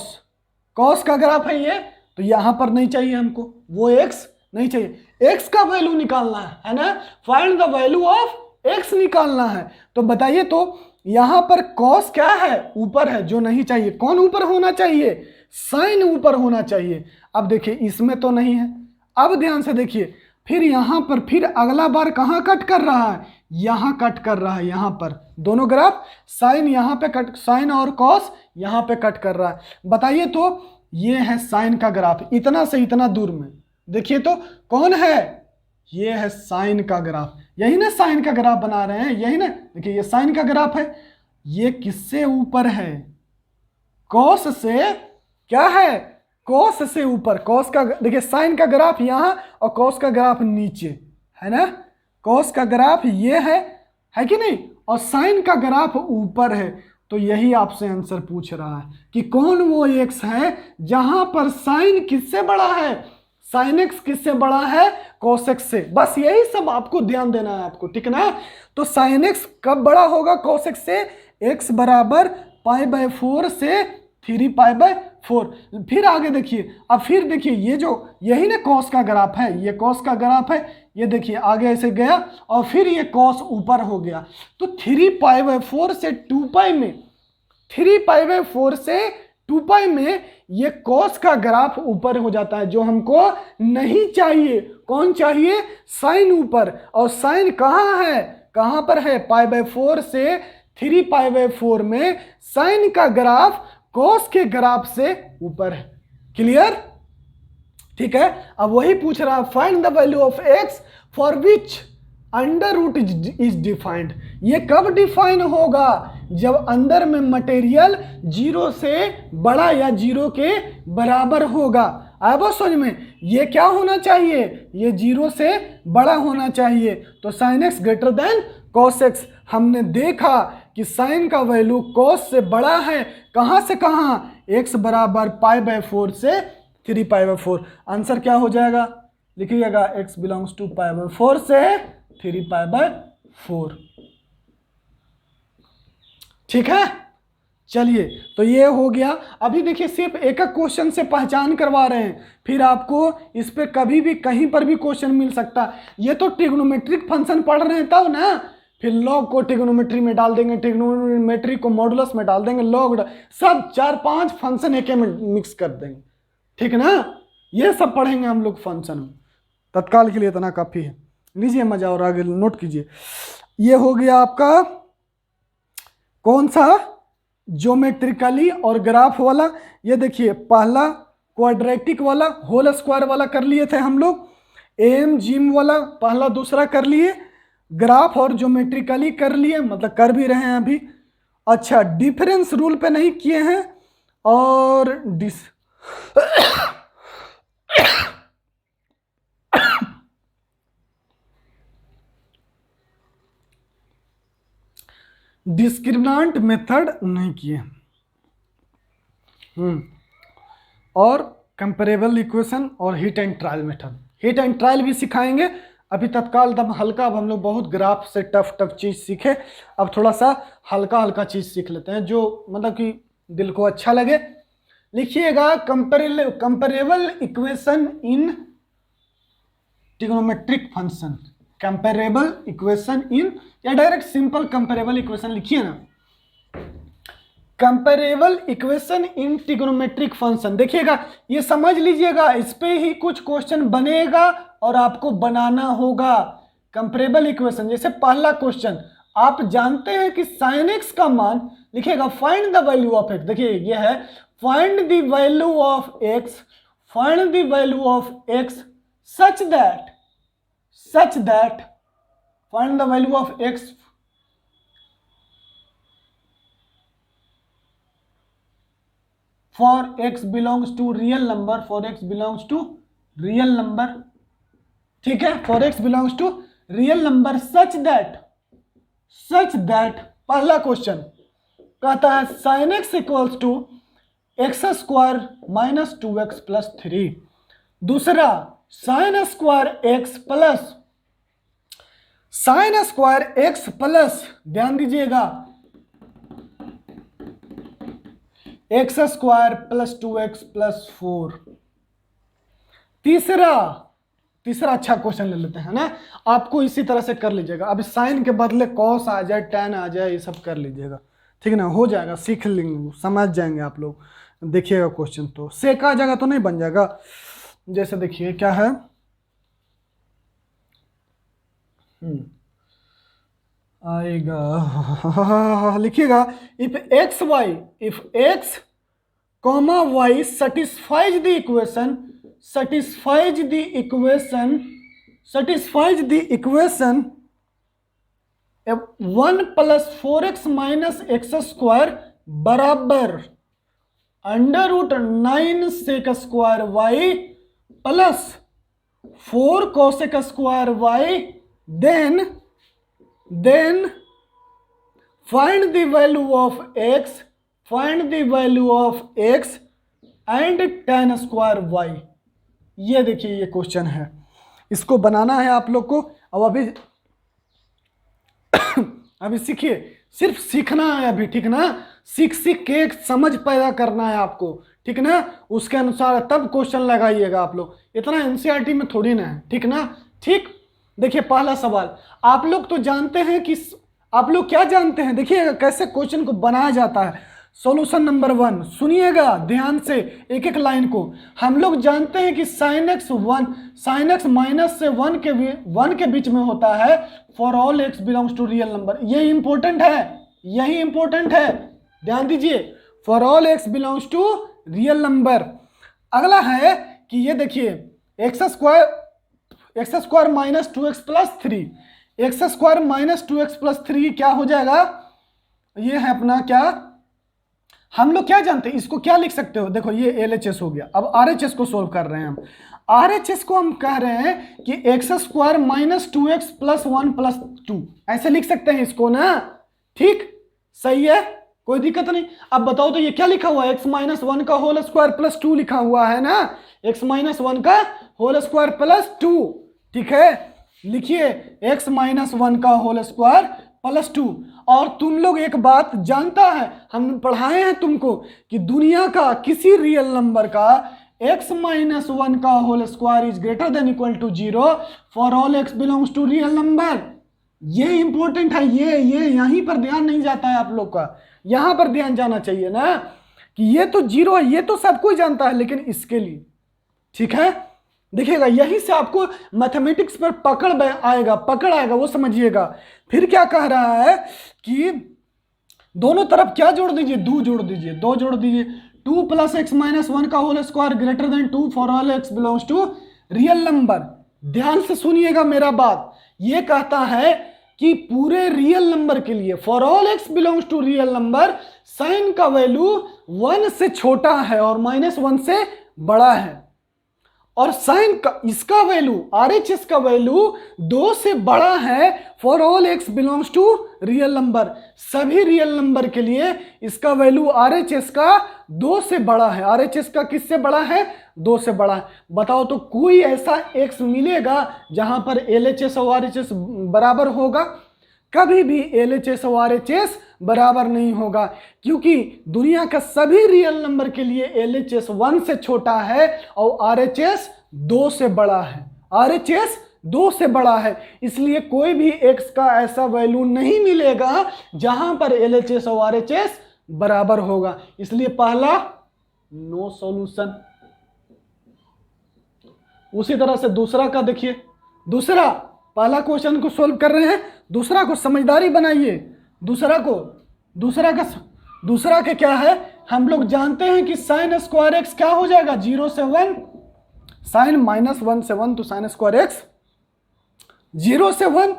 cos का ग्राफ है ये, तो यहां पर नहीं चाहिए हमको, वो x नहीं चाहिए, x का वैल्यू निकालना है ना, find the value of x निकालना है। तो बताइए तो यहां पर cos क्या है, ऊपर है, जो नहीं चाहिए, कौन ऊपर होना चाहिए, साइन ऊपर होना चाहिए। अब देखिए इसमें तो नहीं है, अब ध्यान से देखिए, फिर यहां पर फिर अगला बार कहां कट कर रहा है, यहां कट कर रहा है, यहां पर दोनों ग्राफ, साइन यहां पे कट, साइन और cos यहां पे कट कर रहा है। बताइए तो ये है साइन का ग्राफ, इतना से इतना दूर में, देखिए तो कौन है, ये है साइन का ग्राफ, यही ना साइन का ग्राफ बना रहे हैं, यही ना, देखिए ये साइन का ग्राफ है, ये किससे ऊपर है, cos से, क्या है, cos से ऊपर, cos का, देखिए साइन का ग्राफ यहां और cos का ग्राफ नीचे है ना, cos का ग्राफ ये है कि नहीं, और साइन का ग्राफ ऊपर है। तो यही आपसे आंसर पूछ रहा है कि कौन वो x है जहां पर साइन किससे बड़ा है, साइन एक्स किससे बड़ा है, cos x से, बस यही सब आपको ध्यान देना है आपको, ठीक ना। तो साइन एक्स कब बड़ा होगा cos x से, x बराबर π/4 से 3π/4। फिर आगे देखिए, अब फिर देखिए ये जो, यही ना cos का ग्राफ है, ये cos का ग्राफ है, ये देखिए आगे ऐसे गया और फिर ये cos ऊपर हो गया, तो 3π/4 से 2 पाई में, 3π/4 से 2 पाई में ये cos का ग्राफ ऊपर हो जाता है, जो हमको नहीं चाहिए, कौन चाहिए, साइन ऊपर, और साइन कहाँ है, कहाँ पर है, π/4 से 3π/4 में साइन का ग्राफ कॉस के ग्राफ से ऊपर है। क्लियर? ठीक है। अब वही पूछ रहा है find the value of x for which under root is defined. ये कब डिफाइन होगा? जब अंदर में मटेरियल 0 से बड़ा या 0 के बराबर होगा। आया बात समझ में? ये क्या होना चाहिए? ये 0 से बड़ा होना चाहिए। तो sine x greater than cos x. हमने देखा कि साइन का वैल्यू कॉस से बड़ा है। कहाँ से कहाँ? एक्स बराबर π/4 से 3π/4। आंसर क्या हो जाएगा? लिखिएगा x बिलोंग्स टू π/4 से 3π/4। ठीक है, चलिए तो ये हो गया। अभी देखिए सिर्फ एक एक क्वेश्चन से पहचान करवा रहे हैं, फिर आपको इस पे कभी भी कहीं पर भी क्वेश्चन मिल सकता है। ये तो ट्रिग्नोमेट्रिक फंक्शन पढ़ रहे हैं तब ना, फिर लॉग को ट्रिग्नोमेट्री में डाल देंगे, ट्रिग्नोमेट्री को मॉडुलस में डाल देंगे, लॉग सब 4-5 फंक्शन एक में मिक्स कर देंगे। ठीक है ना, ये सब पढ़ेंगे हम लोग फंक्शन में। तत्काल के लिए इतना काफ़ी है। लीजिए मजा और आगे नोट कीजिए। ये हो गया आपका कौन सा? ज्योमेट्रिकली और ग्राफ वाला। ये देखिए पहला क्वाड्रेटिक वाला, होल स्क्वायर वाला कर लिए थे हम लोग। एम जिम वाला पहला दूसरा कर लिए, ग्राफ और ज्योमेट्रिकली कर लिए, मतलब कर भी रहे हैं अभी। अच्छा, डिफरेंस रूल पे नहीं किए हैं और डिस्क्रिमिनेंट मेथड नहीं किए। और कंपेरेबल इक्वेशन और hit and trial method. Hit and trial भी सिखाएंगे। अभी तत्काल दम हल्का, अब हम लोग बहुत ग्राफ से टफ चीज़ सीखे, अब थोड़ा सा हल्का हल्का चीज़ सीख लेते हैं जो मतलब कि दिल को अच्छा लगे। लिखिएगा comparable equation in trigonometric function. Comparable equation in, या डायरेक्ट सिंपल कंपेरेबल इक्वेशन लिखिए ना। Comparable equation in trigonometric function. देखिएगा, ये समझ लीजिएगा, इस पे ही कुछ क्वेश्चन बनेगा और आपको बनाना होगा। कंपेरेबल इक्वेशन, जैसे पहला क्वेश्चन आप जानते हैं कि sin x का मान, लिखिएगा find the value of x। देखिए ये है find the value of x, find the value of x such that find the value of x for x belongs to real number, for x belongs to real number। ठीक है, for x belongs to real number such that पहला question कहता है sin x equals to x square minus 2x plus 3। दूसरा sin square x plus sine square x plus, ध्यान दीजिएगा, x square plus 2x plus 4। तीसरा अच्छा question ले लेते हैं ना, आपको इसी तरह से कर लीजिएगा। अभी साइन के बदले कॉस आ जाए, टैन आ जाए, ये सब कर लीजिएगा। ठीक है ना, हो जाएगा, सीख लेंगे, समझ जाएंगे आप लोग। देखिएगा क्वेश्चन तो सेक आ जाएगा तो नहीं बन जाएगा। जैसे देखिए क्या है, आएगा, लिखिएगा if x comma y satisfies the equation 1 plus 4x minus x square बराबर √9 sec square y plus 4 cosec square y, then find the value of x and tan square y। ये देखिए ये क्वेश्चन है, इसको बनाना है आप लोग को। अब अभी सीखिए, सिर्फ सीखना है अभी। ठीक ना, सीख के एक समझ पैदा करना है आपको। ठीक ना, उसके अनुसार तब क्वेश्चन लगाइएगा आप लोग, इतना एनसीईआरटी में थोड़ी ना है। ठीक ना, ठीक। देखिए पहला सवाल, आप लोग तो जानते हैं कि आप लोग क्या जानते हैं, देखिएगा कैसे क्वेश्चन को बनाया जाता है। सॉल्यूशन नंबर 1 सुनिएगा ध्यान से, एक एक लाइन को। हम लोग जानते हैं कि sin x माइनस से 1 के बीच में होता है for all x belongs to real number. ये इंपॉर्टेंट है, यही इंपॉर्टेंट है, ध्यान दीजिए, for all x belongs to real number. अगला है कि ये देखिए x square minus 2x plus 3, x square minus 2x plus 3 क्या हो जाएगा, ये है अपना क्या, हम लोग क्या जानते हैं इसको, क्या लिख सकते हो, देखो ये LHS हो गया। अब RHS को सोल्व कर रहे हैं हम। RHS को हम कह रहे हैं कि x square minus 2x plus 1 plus 2, ऐसे लिख सकते हैं इसको ना, ठीक, सही है, कोई दिक्कत नहीं। अब बताओ तो ये क्या लिखा हुआ है, x माइनस 1 का होल स्क्वायर प्लस 2 लिखा हुआ है ना, x माइनस 1 का होल स्क्वायर प्लस 2, ठीक है, लिखिए x माइनस 1 का होल स्क्वायर प्लस 2। और तुम लोग एक बात जानता है, हम पढ़ाए हैं तुमको कि दुनिया का किसी रियल नंबर का x माइनस 1 का whole square is greater than equal to 0 for all x belongs to real number. ये इंपॉर्टेंट है, ये यहीं पर ध्यान नहीं जाता है आप लोग का, यहां पर ध्यान जाना चाहिए ना, कि ये तो 0 है, ये तो सब कोई जानता है, लेकिन इसके लिए, ठीक है, देखिएगा यहीं से आपको मैथमेटिक्स पर पकड़ आएगा, वो समझिएगा। फिर क्या कह रहा है कि दोनों तरफ क्या जोड़ दीजिए, 2 जोड़ दीजिए, 2 प्लस एक्स माइनस 1 का whole square greater than 2 for all x belongs to real number. ध्यान से सुनिएगा मेरा बात, ये कहता है कि पूरे रियल नंबर के लिए for all x belongs to real number sine का वैल्यू 1 से छोटा है और -1 से बड़ा है, और साइन का इसका वैल्यू RHS का वैल्यू 2 से बड़ा है for all x belongs to real number. सभी रियल नंबर के लिए इसका वैल्यू RHS का 2 से बड़ा है। RHS का किससे बड़ा है, 2 से बड़ा है। बताओ तो कोई ऐसा x मिलेगा जहां पर LHS और RHS बराबर होगा? कभी भी LHS और RHS बराबर नहीं होगा, क्योंकि दुनिया का सभी रियल नंबर के लिए LHS 1 से छोटा है और RHS 2 से बड़ा है, RHS 2 से बड़ा है। इसलिए कोई भी x का ऐसा वैल्यू नहीं मिलेगा जहां पर LHS और RHS बराबर होगा। इसलिए पहला नो सॉल्यूशन। उसी तरह से दूसरा का देखिए, दूसरा पहला क्वेश्चन को सोल्व कर रहे हैं, दूसरा को समझदारी बनाइए। दूसरा का क्या है, हम लोग जानते हैं कि साइन स्क्वायर एक्स क्या हो जाएगा, 0 से 1, साइन -1 से 1 तो साइन स्क्वायर एक्स 0 से 1,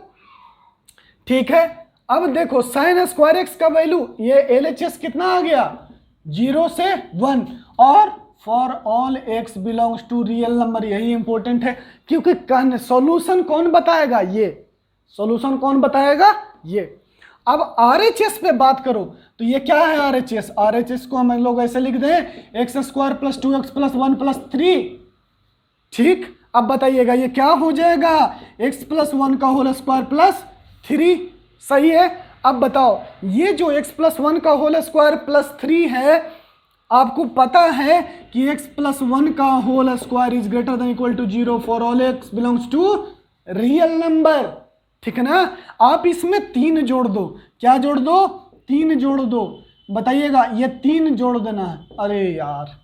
ठीक है। अब देखो साइन स्क्वायर एक्स का वैल्यू, ये LHS कितना आ गया, 0 से 1, और for all x belongs to real number, यही इंपॉर्टेंट है, क्योंकि सॉल्यूशन कौन बताएगा, ये सॉल्यूशन कौन बताएगा, ये। अब RHS पे बात करो तो ये क्या है RHS को हम लोग ऐसे लिख दें, x square plus 2x plus 1 plus 3, ठीक। अब बताइएगा ये क्या हो जाएगा, x प्लस 1 का होल स्क्वायर प्लस 3, सही है। अब बताओ ये जो x प्लस 1 का होल स्क्वायर प्लस 3 है, आपको पता है कि x प्लस 1 का whole square is greater than equal to 0 for all x belongs to real number, ठीक है ना। आप इसमें 3 जोड़ दो, क्या जोड़ दो, 3 जोड़ दो, बताइएगा ये 3 जोड़ देना है। अरे यार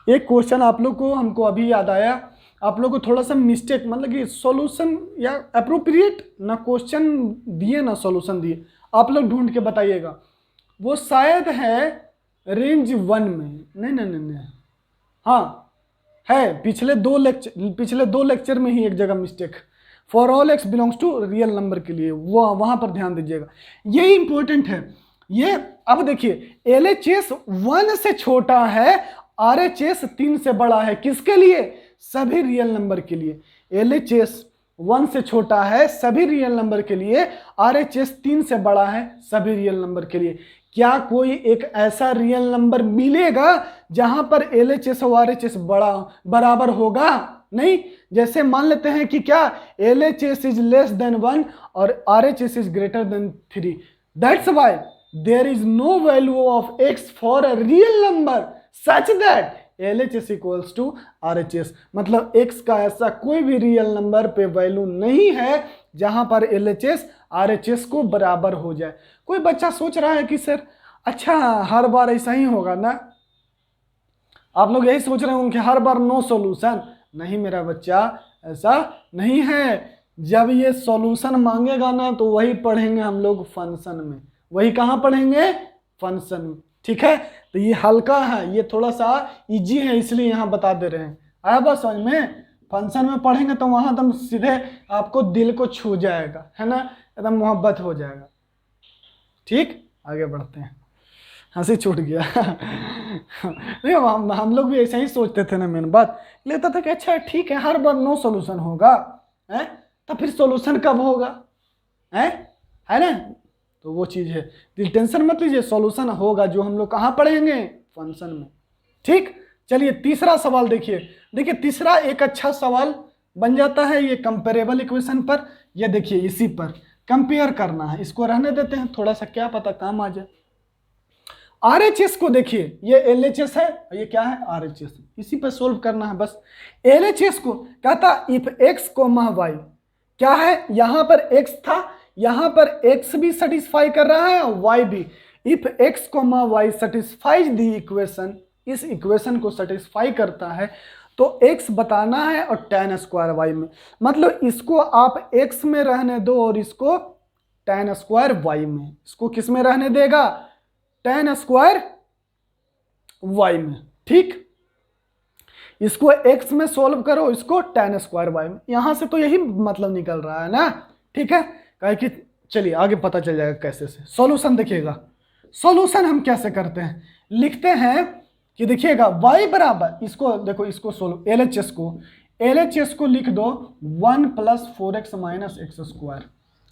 एक क्वेश्चन आप लोग को हमको अभी याद आया, आप लोग को थोड़ा सा मिस्टेक, मतलब कि सॉल्यूशन या अप्रोप्रिएट ना क्वेश्चन दिए ना सॉल्यूशन दिए, आप लोग ढूंढ के बताइएगा। वो शायद है रेंज 1 में, नहीं, हाँ है, पिछले दो लेक्चर में ही एक जगह mistake, for all x belongs to real number के लिए, वो वहां पर ध्यान दीजिएगा, ये इंपॉर्टेंट है ये। अब देखिए LHS 1 से छोटा है, RHS 3 से बड़ा है, किसके लिए, सभी रियल नंबर के लिए। LHS 1 से छोटा है सभी रियल नंबर के लिए, RHS 3 से बड़ा है सभी रियल नंबर के लिए। क्या कोई एक ऐसा रियल नंबर मिलेगा जहां पर LHS और RHS बराबर होगा, नहीं। जैसे मान लेते हैं कि क्या LHS इज लेस देन 1 और RHS is greater than 3, that's why there is no value of x for a real number such that LHS equals to RHS। मतलब x का ऐसा कोई भी रियल नंबर पे वैल्यू नहीं है जहां पर LHS RHS को बराबर हो जाए। कोई बच्चा सोच रहा है कि सर अच्छा हर बार ऐसा ही होगा ना, आप लोग यही सोच रहे होंगे कि हर बार नो सॉल्यूशन। नहीं मेरा बच्चा, ऐसा नहीं है। जब ये सॉल्यूशन मांगेगा ना तो वही पढ़ेंगे हम लोग फंक्शन में, वही कहाँ पढ़ेंगे, फंक्शन में। ठीक है, तो ये हल्का है, ये थोड़ा सा इजी है, इसलिए यहाँ बता दे रहे हैं। आया बात समझ में? फंक्शन में पढ़ेंगे तो वहाँ एकदम सीधे आपको दिल को छू जाएगा, है ना, एकदम मोहब्बत हो जाएगा। ठीक, आगे बढ़ते हैं। हंसी छूट गया नहीं, हम लोग भी ऐसे ही सोचते थे ना, मेन बात लेता था कि अच्छा ठीक है हर बार नो सॉल्यूशन होगा, है तो फिर सॉल्यूशन कब होगा, है ना, तो वो चीज़ है। दिल टेंशन मत लीजिए, सॉल्यूशन होगा जो हम लोग कहाँ पढ़ेंगे, फंक्शन में। ठीक, चलिए तीसरा सवाल देखिए। देखिए तीसरा एक अच्छा सवाल बन जाता है, ये कंपेरेबल इक्वेशन पर। ये देखिए इसी पर कंपेयर करना है, इसको रहने देते हैं, थोड़ा सा क्या पता काम आ जाए। RHS को देखिए, ये LHS है, ये क्या है, RHS, इसी पर सोल्व करना है बस। LHS को कहता इफ x, y, क्या है, यहां पर x था, यहां पर x भी सेटिस्फाई कर रहा है और y भी। If x, y satisfies the equation, इस इक्वेशन को सेटिस्फाई करता है, तो x बताना है और tan स्क्वायर y में, मतलब इसको आप x में रहने दो और इसको tan स्क्वायर y में। इसको किस में रहने देगा, tan स्क्वायर y में। ठीक, इसको x में सोल्व करो, इसको tan स्क्वायर y में। यहां से तो यही मतलब निकल रहा है ना। ठीक है, कहे कि चलिए आगे पता चल जाएगा कैसे से। सॉल्यूशन देखिएगा, सॉल्यूशन हम कैसे करते हैं, लिखते हैं कि देखिएगा y बराबर, इसको देखो, इसको सोल्व, LHS को लिख दो 1 + 4x - x स्क्वायर।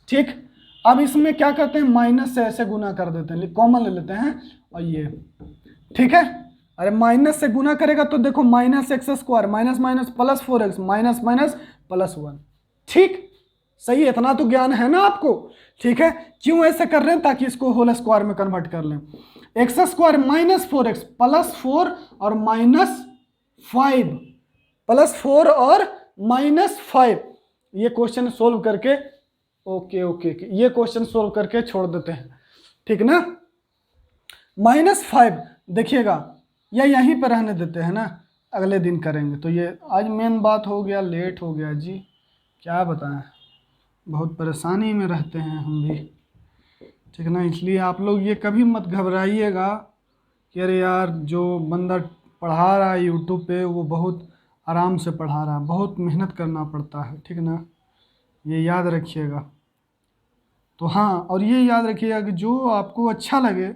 ठीक, अब इसमें क्या करते हैं, माइनस से ऐसे गुना कर देते हैं, कॉमन ले लेते हैं और ये। ठीक है, अरे माइनस से गुना करेगा तो देखो -x square minus plus 4x minus plus 1। ठीक, सही है, इतना तो ज्ञान है ना आपको। ठीक है, क्यों ऐसे कर रहे हैं, ताकि इसको होल स्क्वायर में कन्वर्ट कर लें। x स्क्वायर -4x प्लस 4 और -5 प्लस 4 और -5, ये क्वेश्चन सोल्व करके ओके ये क्वेश्चन सोल्व करके छोड़ देते हैं। ठीक ना, -5 देखिएगा, या यहीं पर रहने देते हैं ना, अगले दिन करेंगे। तो ये आज मेन बात हो गया, लेट हो गया जी, क्या बताएं, बहुत परेशानी में रहते हैं हम भी। ठीक ना, इसलिए आप लोग ये कभी मत घबराइएगा कि अरे यार जो बंदा पढ़ा रहा है यूट्यूब पे वो बहुत आराम से पढ़ा रहा है, बहुत मेहनत करना पड़ता है। ठीक ना, ये याद रखिएगा। तो हाँ, और ये याद रखिएगा कि जो आपको अच्छा लगे,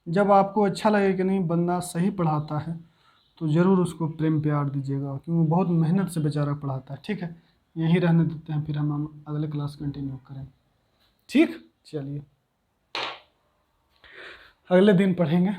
जब आपको अच्छा लगे कि नहीं बंदा सही पढ़ाता है, तो ज़रूर उसको प्रेम प्यार दीजिएगा, क्योंकि वो बहुत मेहनत से बेचारा पढ़ाता है। ठीक है, यहीं रहने देते हैं, फिर हम अगले क्लास कंटिन्यू करें। ठीक, चलिए अगले दिन पढ़ेंगे।